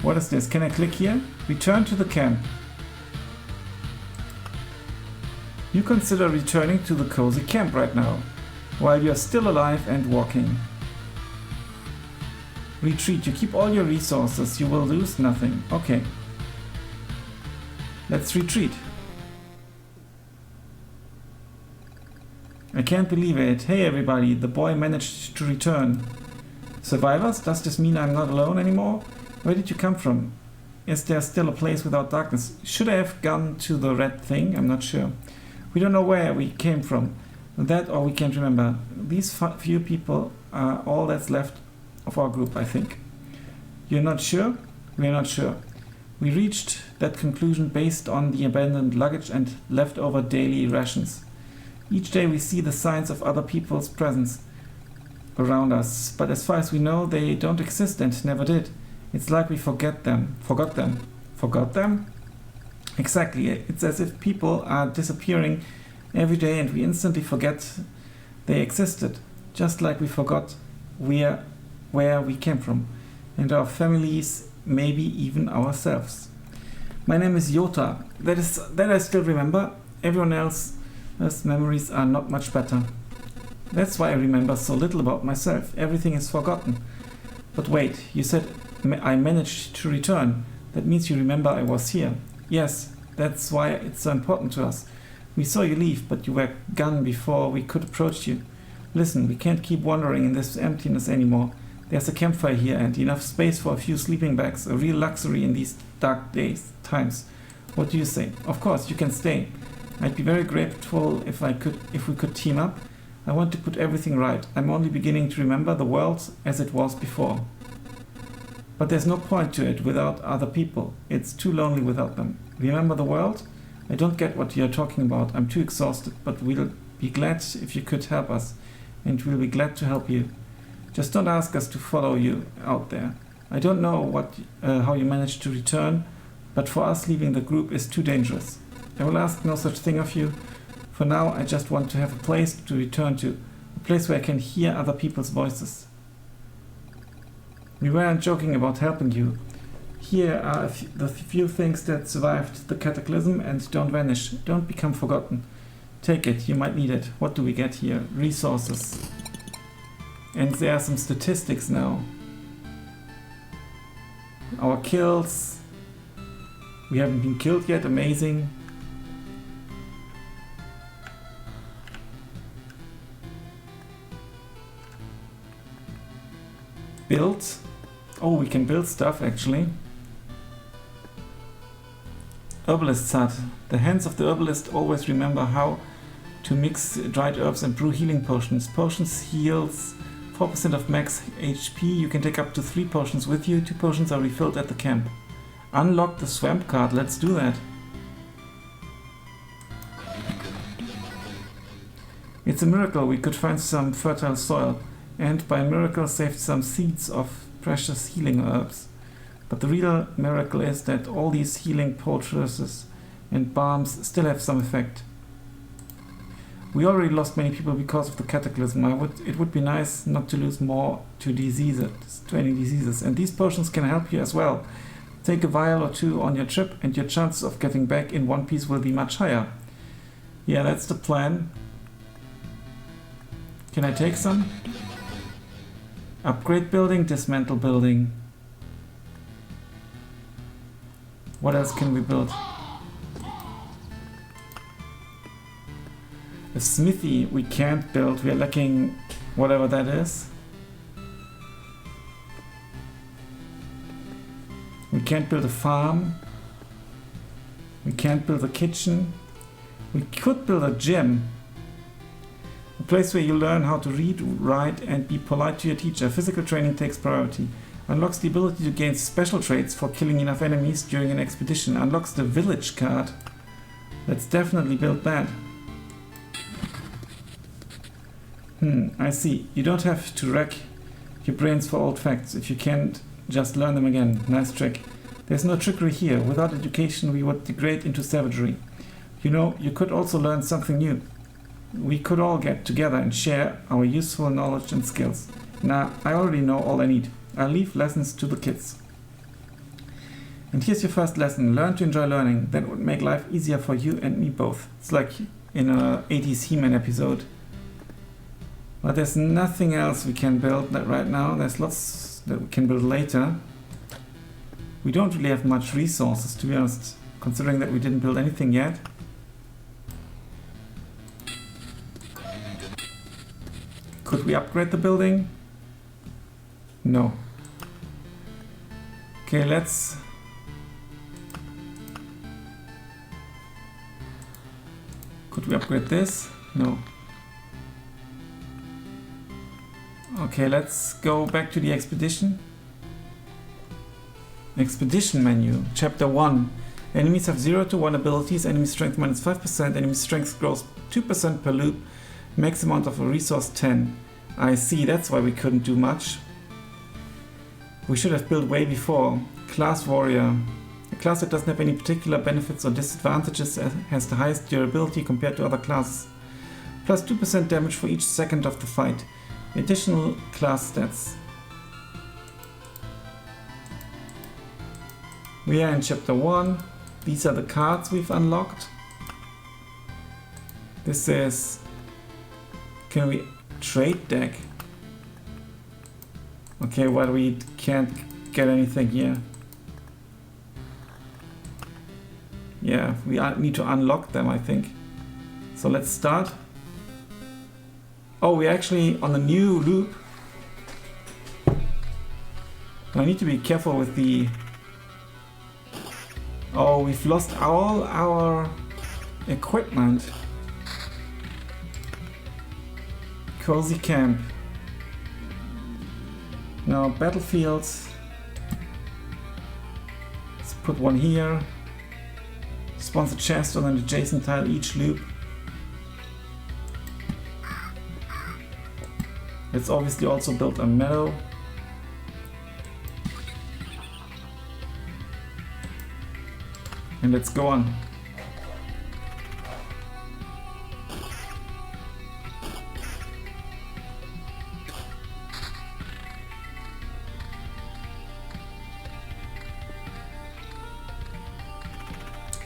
What is this? Can I click here? Return to the camp. You consider returning to the cozy camp right now, while you're still alive and walking. Retreat. You keep all your resources. You will lose nothing. Okay. Let's retreat. I can't believe it. Hey everybody, the boy managed to return. Survivors? Does this mean I'm not alone anymore? Where did you come from? Is there still a place without darkness? Should I have gone to the red thing? I'm not sure. We don't know where we came from. That or we can't remember. These few people are all that's left of our group, I think. You're not sure? We're not sure. We reached that conclusion based on the abandoned luggage and leftover daily rations. Each day we see the signs of other people's presence around us, but as far as we know, they don't exist and never did. It's like we forgot them. Forgot them? Exactly. It's as if people are disappearing every day and we instantly forget they existed. Just like we forgot where we came from. And our families, maybe even ourselves. My name is Jota. That I still remember. Everyone else's memories are not much better. That's why I remember so little about myself. Everything is forgotten. But wait, you said I managed to return. That means you remember I was here. Yes, that's why it's so important to us. We saw you leave, but you were gone before we could approach you. Listen, we can't keep wandering in this emptiness anymore. There's a campfire here and enough space for a few sleeping bags, a real luxury in these dark times. What do you say? Of course, you can stay. I'd be very grateful if we could team up. I want to put everything right. I'm only beginning to remember the world as it was before. But there's no point to it without other people. It's too lonely without them. Remember the world? I don't get what you're talking about. I'm too exhausted, but we'll be glad if you could help us. And we'll be glad to help you. Just don't ask us to follow you out there. I don't know how you managed to return, but for us leaving the group is too dangerous. I will ask no such thing of you. For now, I just want to have a place to return to. A place where I can hear other people's voices. We weren't joking about helping you. Here are the few things that survived the cataclysm and don't vanish. Don't become forgotten. Take it, you might need it. What do we get here? Resources. And there are some statistics now. Our kills. We haven't been killed yet, amazing. Build. Oh, we can build stuff actually. Herbalist's hut. The hands of the herbalist always remember how to mix dried herbs and brew healing potions. Potions heals 4% of max HP. You can take up to 3 potions with you. 2 potions are refilled at the camp. Unlock the swamp card. Let's do that. It's a miracle we could find some fertile soil. And by miracle saved some seeds of precious healing herbs. But the real miracle is that all these healing poultices and balms still have some effect. We already lost many people because of the cataclysm. It would be nice not to lose more to any diseases. And these potions can help you as well. Take a vial or 2 on your trip and your chances of getting back in one piece will be much higher. Yeah, that's the plan. Can I take some? Upgrade building, dismantle building. What else can we build? A smithy we can't build. We are lacking whatever that is. We can't build a farm. We can't build a kitchen. We could build a gym. A place where you learn how to read, write, and be polite to your teacher. Physical training takes priority. Unlocks the ability to gain special traits for killing enough enemies during an expedition. Unlocks the village card. Let's definitely build that. I see. You don't have to rack your brains for old facts if you can't just learn them again. Nice trick. There's no trickery here. Without education, we would degrade into savagery. You know, you could also learn something new. We could all get together and share our useful knowledge and skills. Nah, I already know all I need. I'll leave lessons to the kids. And here's your first lesson. Learn to enjoy learning. That would make life easier for you and me both. It's like in a 80s He-Man episode. But there's nothing else we can build right now. There's lots that we can build later. We don't really have much resources, to be honest, considering that we didn't build anything yet. Could we upgrade the building? No. Okay, let's... Could we upgrade this? No. Okay, let's go back to the expedition. Expedition menu, chapter 1. Enemies have 0 to 1 abilities, enemy strength minus 5%, enemy strength grows 2% per loop, max amount of a resource 10. I see, that's why we couldn't do much. We should have built way before. Class warrior. A class that doesn't have any particular benefits or disadvantages has the highest durability compared to other classes. Plus 2% damage for each second of the fight. Additional class stats. We are in chapter 1. These are the cards we've unlocked. This is... Can we trade deck? Okay, well, we can't get anything here. Yeah, we need to unlock them, I think. So let's start. Oh, we're actually on a new loop. I need to be careful with the... Oh, we've lost all our equipment. Cozy camp. Now battlefields. Let's put one here. Spawns a chest on an adjacent tile each loop. Let's obviously also build a meadow. And let's go on.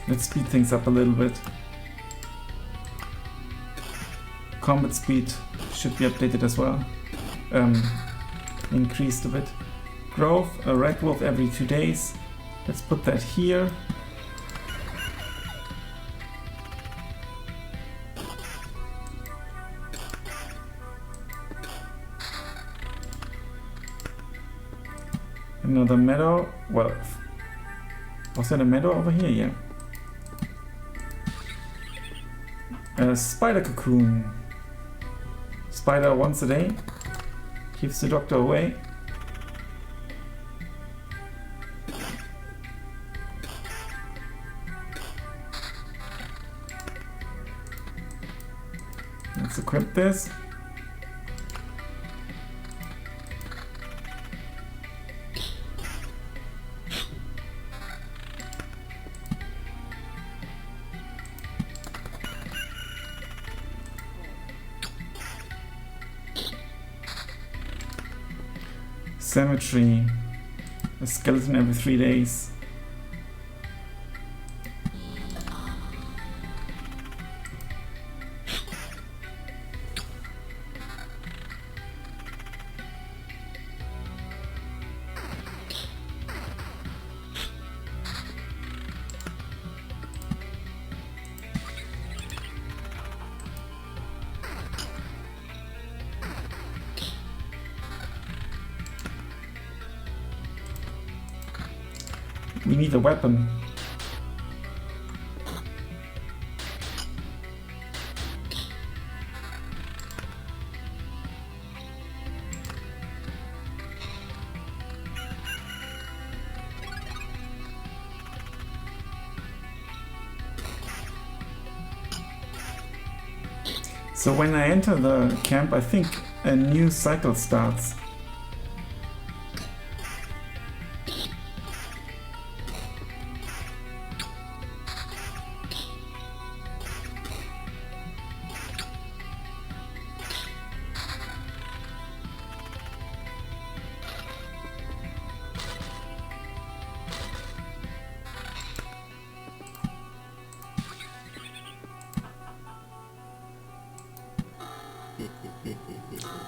Let's speed things up a little bit. Combat speed should be updated as well. Increased a bit. Growth, a red wolf every 2 days. Let's put that here. Another meadow. Well, was there a meadow over here? Yeah. A spider cocoon. Spider once a day. Keeps the doctor away. Let's equip this. Cemetery. A skeleton every 3 days. We need a weapon. So when I enter the camp, I think a new cycle starts.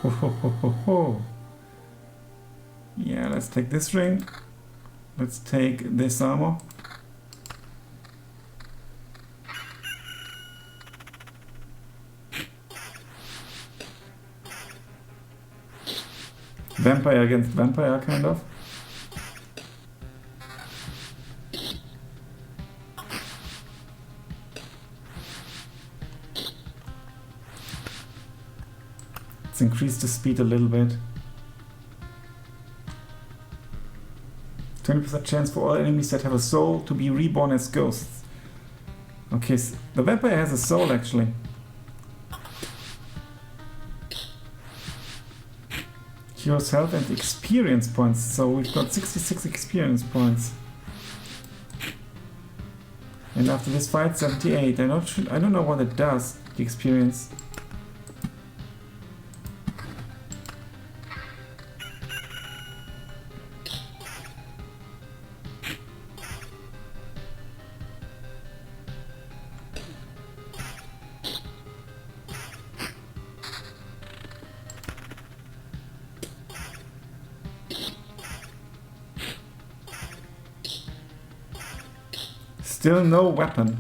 Ho, ho, ho, ho, ho. Yeah, let's take this ring. Let's take this armor. Vampire against vampire, kind of. Let's increase the speed a little bit. 20% chance for all enemies that have a soul to be reborn as ghosts. Okay, so the vampire has a soul actually. Cures health and experience points. So we've got 66 experience points. And after this fight, 78. I don't know what it does, the experience. Still no weapon.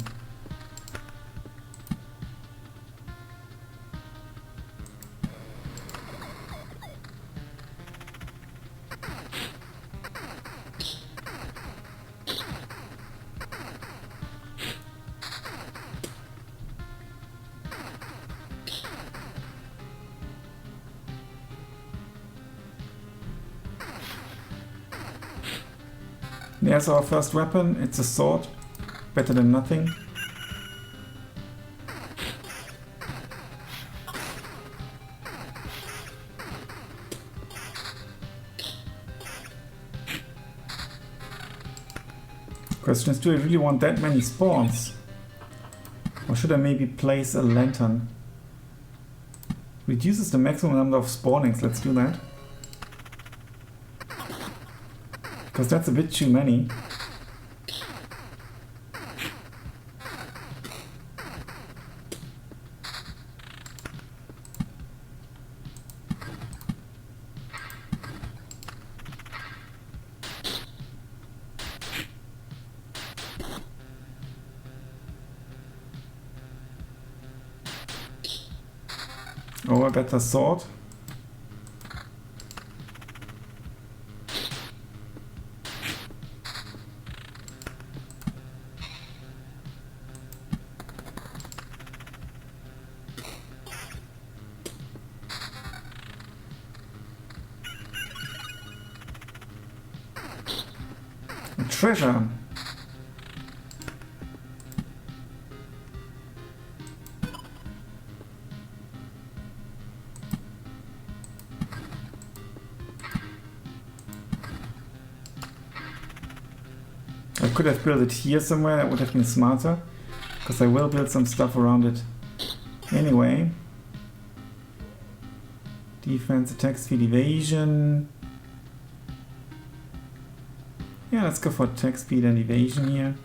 There's our first weapon. It's a sword. Better than nothing. Question is, do I really want that many spawns? Or should I maybe place a lantern? Reduces the maximum number of spawnings. Let's do that. Because that's a bit too many. Oh, a better sword. A treasure. I could have built it here somewhere, that would have been smarter, because I will build some stuff around it anyway. Defense, attack, speed, evasion. Yeah, let's go for attack, speed and evasion here.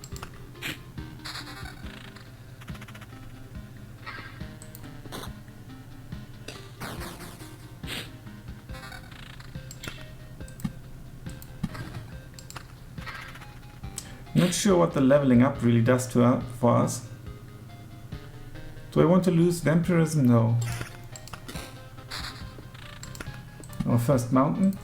Not sure what the leveling up really does to for us. Do I want to lose vampirism? No. Our first mountain.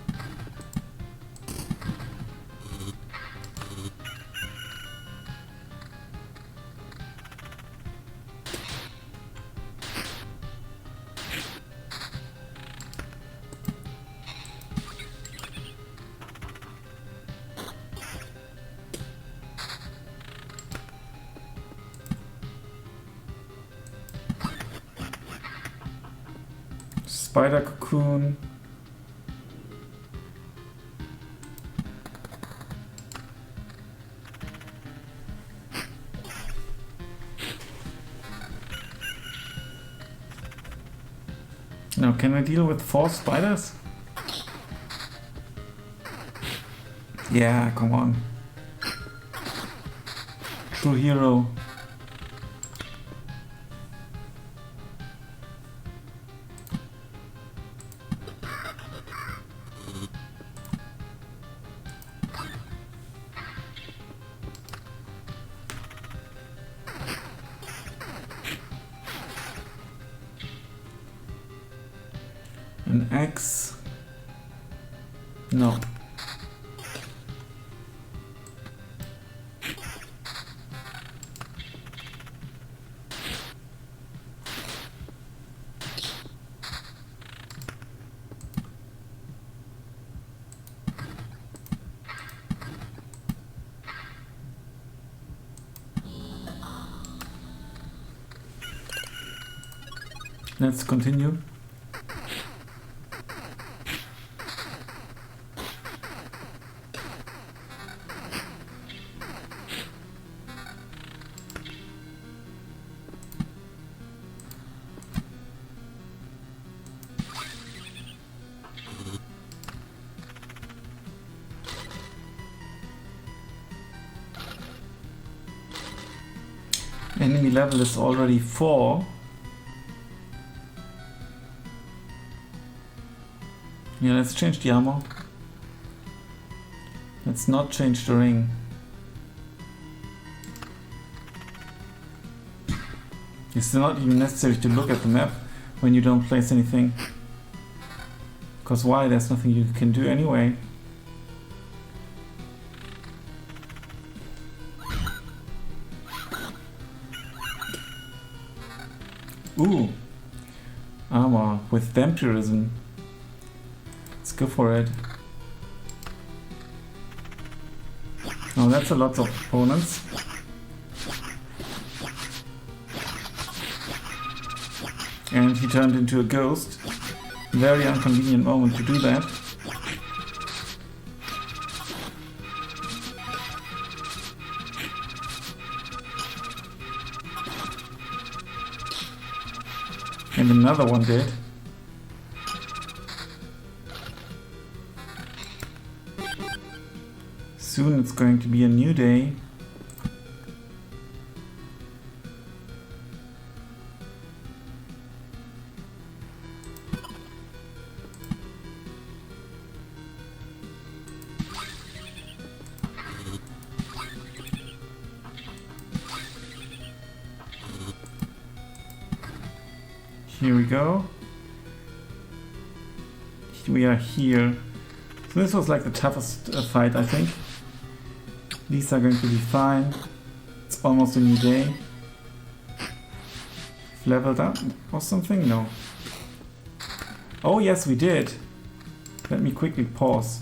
Spider cocoon. Now, can I deal with 4 spiders? Yeah, come on. True hero. An axe? No. Let's continue. Enemy level is already 4. Yeah, let's change the armor. Let's not change the ring. It's not even necessary to look at the map when you don't place anything. Because why? There's nothing you can do anyway. Ooh, armor with vampirism. Let's go for it. Oh, that's a lot of opponents. And he turned into a ghost. Very inconvenient moment to do that. And another one did. Soon it's going to be a new day. Here we go. We are here. So this was like the toughest fight, I think. These are going to be fine. It's almost a new day. Leveled up or something? No. Oh yes, we did. Let me quickly pause.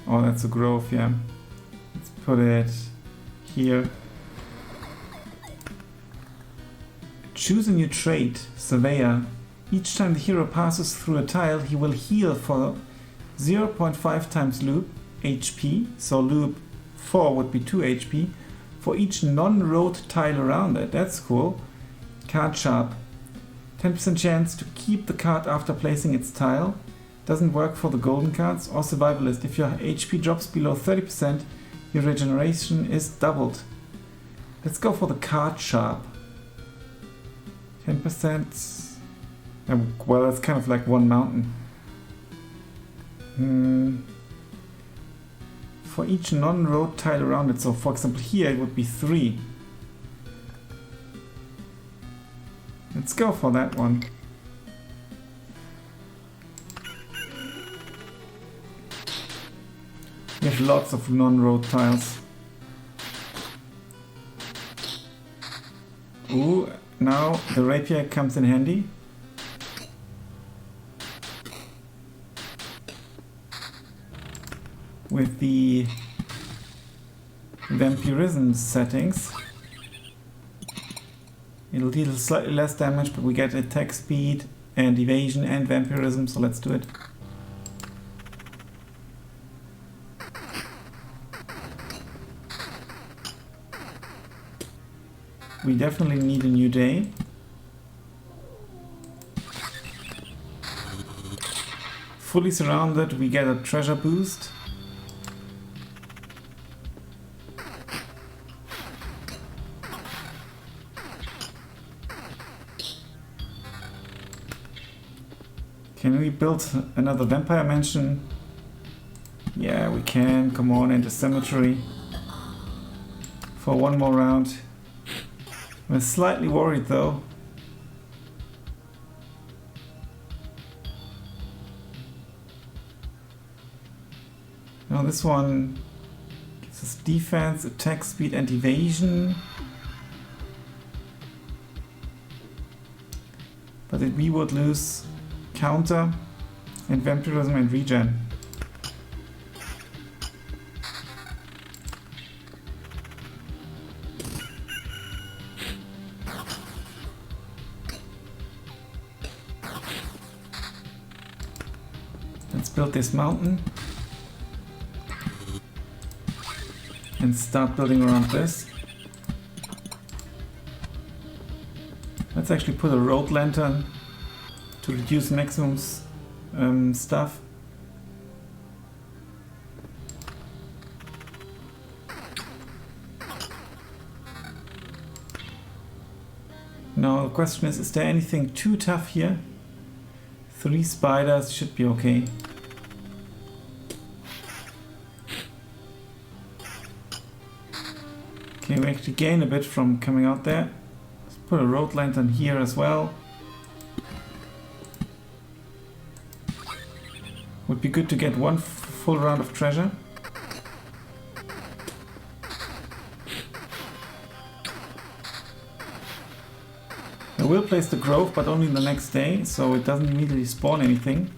Oh, that's a grove, yeah. Let's put it here. Choose a new trait, Surveyor. Each time the hero passes through a tile, he will heal for 0.5 times loop HP, so loop 4 would be 2 HP, for each non-road tile around it. That's cool. Card Sharp. 10% chance to keep the card after placing its tile. Doesn't work for the golden cards or survivalist. If your HP drops below 30%, your regeneration is doubled. Let's go for the Card Sharp. 10%. Well, that's kind of like one mountain. For each non-road tile around it, so for example here it would be 3. Let's go for that one. We have lots of non-road tiles. Ooh, now the rapier comes in handy. With the vampirism settings. It'll deal slightly less damage, but we get attack speed and evasion and vampirism, so let's do it. We definitely need a new day. Fully surrounded, we get a treasure boost. Can we build another vampire mansion? Yeah, we can. Come on, and a cemetery for one more round. We're slightly worried though. Now this one gives us defense, attack speed and evasion. But we would lose counter and vampirism and regen. Let's build this mountain and start building around this. Let's actually put a road lantern to reduce maximum stuff. Now the question is there anything too tough here? 3 spiders should be okay. Okay, we actually gain a bit from coming out there. Let's put a road lantern here as well. Would be good to get one full round of treasure. I will place the grove, but only the next day, so it doesn't immediately spawn anything.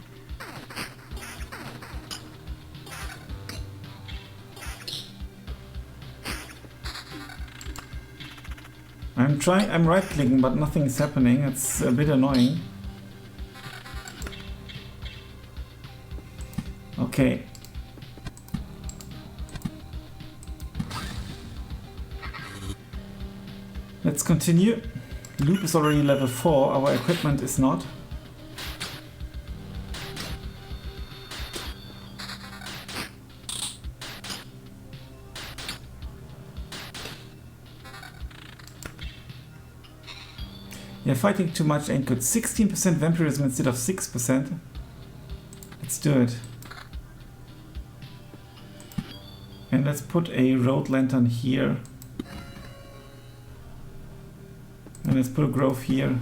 I'm right clicking, but nothing is happening. It's a bit annoying. Okay. Let's continue. Loop is already level 4, our equipment is not. Yeah, fighting too much ain't good. 16% vampirism instead of 6%. Let's do it. And let's put a road lantern here. And let's put a grove here.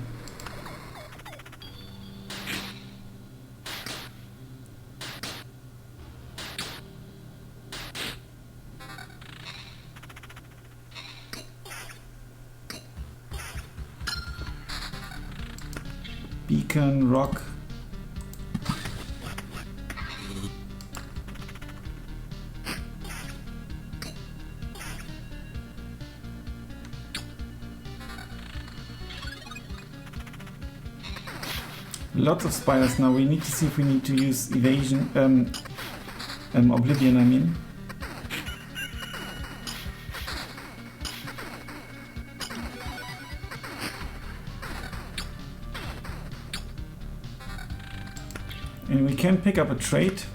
Beacon, rock. Lots of spiders now. We need to see if we need to use evasion, oblivion I mean. And we can pick up a trait.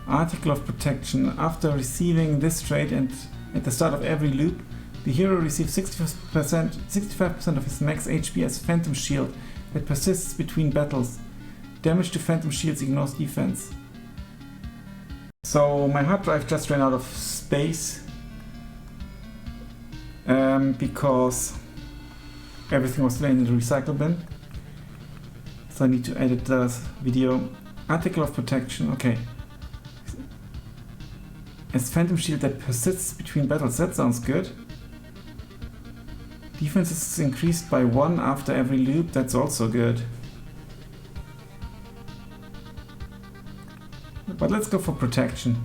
Article of Protection. After receiving this trait and at the start of every loop, the hero receives 65% of his max HP as Phantom Shield that persists between battles. Damage to Phantom Shields ignores defense. So my hard drive just ran out of space because everything was laying in the recycle bin. So I need to edit the video. Article of Protection, okay. As Phantom Shield that persists between battles, that sounds good. Defense is increased by 1 after every loop, that's also good. But let's go for protection.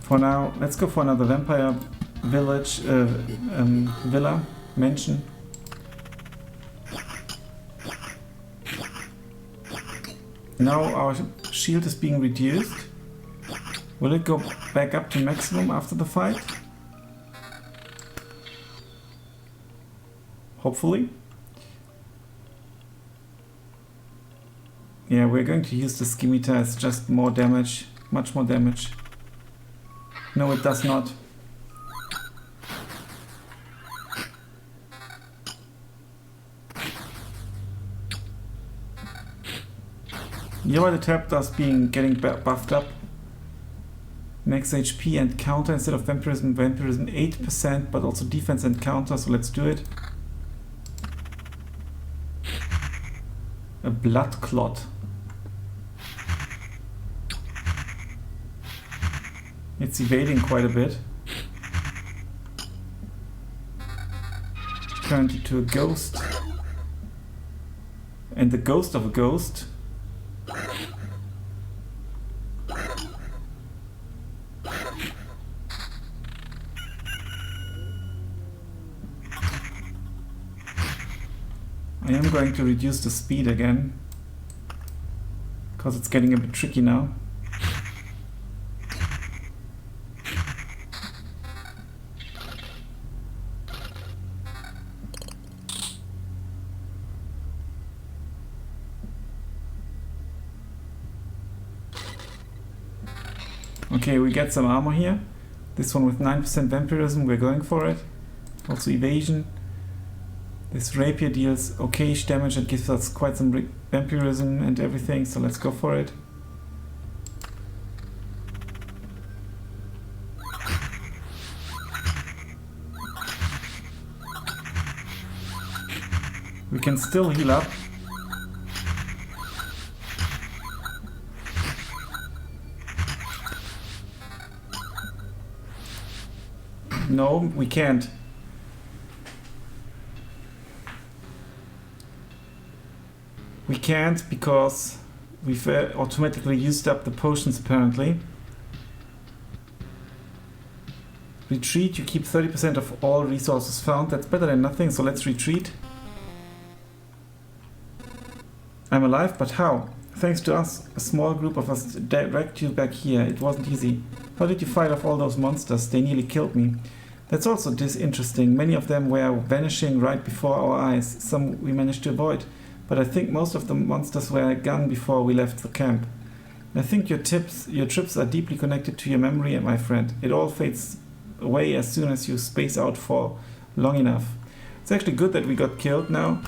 For now, let's go for another vampire village, villa, mansion. Now our shield is being reduced. Will it go back up to maximum after the fight? Hopefully. Yeah, we're going to use the scimitar. It's just more damage, much more damage. No, it does not. Yeah, the tab does getting buffed up. Max HP and counter instead of vampirism. Vampirism 8%, but also defense and counter, so let's do it. A blood clot. It's evading quite a bit. Turned into a ghost. And the ghost of a ghost. I am going to reduce the speed again, because it's getting a bit tricky now. Okay, we get some armor here. This one with 9% vampirism, we're going for it. Also evasion. This rapier deals okayish damage and gives us quite some vampirism and everything, so let's go for it. We can still heal up. No, we can't. We can't because we've automatically used up the potions apparently. Retreat, you keep 30% of all resources found. That's better than nothing, so let's retreat. I'm alive, but how? Thanks to us, a small group of us dragged you back here. It wasn't easy. How did you fight off all those monsters? They nearly killed me. That's also disinteresting. Many of them were vanishing right before our eyes. Some we managed to avoid. But I think most of the monsters were gone before we left the camp. I think your trips are deeply connected to your memory, my friend. It all fades away as soon as you space out for long enough. It's actually good that we got killed now,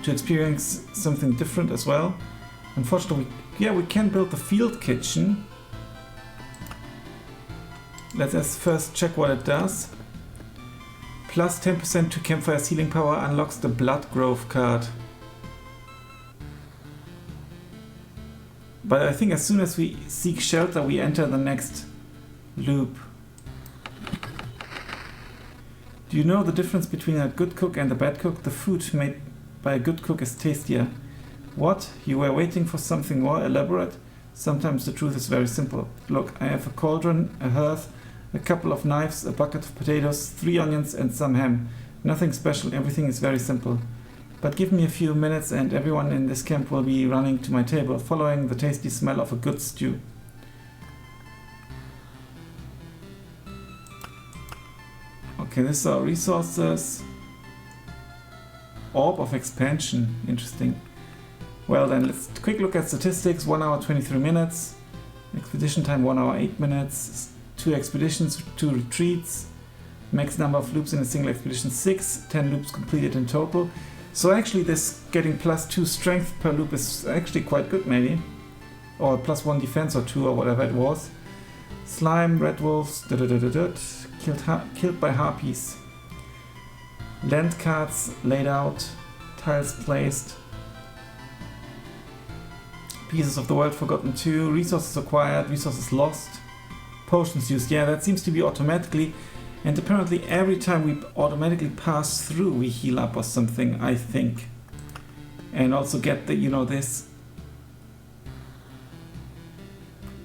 to experience something different as well. Unfortunately, we can build the field kitchen. Let's first check what it does. Plus 10% to Campfire's healing power unlocks the Blood Grove card. But I think as soon as we seek shelter, we enter the next loop. Do you know the difference between a good cook and a bad cook? The food made by a good cook is tastier. What? You were waiting for something more elaborate? Sometimes the truth is very simple. Look, I have a cauldron, a hearth, a couple of knives, a bucket of potatoes, 3 onions and some ham. Nothing special, everything is very simple. But give me a few minutes and everyone in this camp will be running to my table, following the tasty smell of a good stew. Okay, this is our resources. Orb of expansion, interesting. Well then, let's quick look at statistics. 1 hour 23 minutes. Expedition time 1 hour 8 minutes. 2 expeditions, 2 retreats. Max number of loops in a single expedition 6. 10 loops completed in total. So actually this getting +2 strength per loop is actually quite good maybe. Or +1 defense or 2 or whatever it was. Slime, red wolves, killed by harpies. Land cards laid out. Tiles placed. Pieces of the world forgotten too. Resources acquired, resources lost. Potions used, yeah, that seems to be automatically, and apparently every time we automatically pass through we heal up or something, I think. And also get the, this,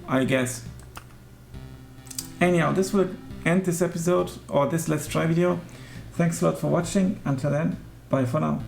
I guess. Anyhow, this will end this episode or this Let's Try video. Thanks a lot for watching. Until then, bye for now.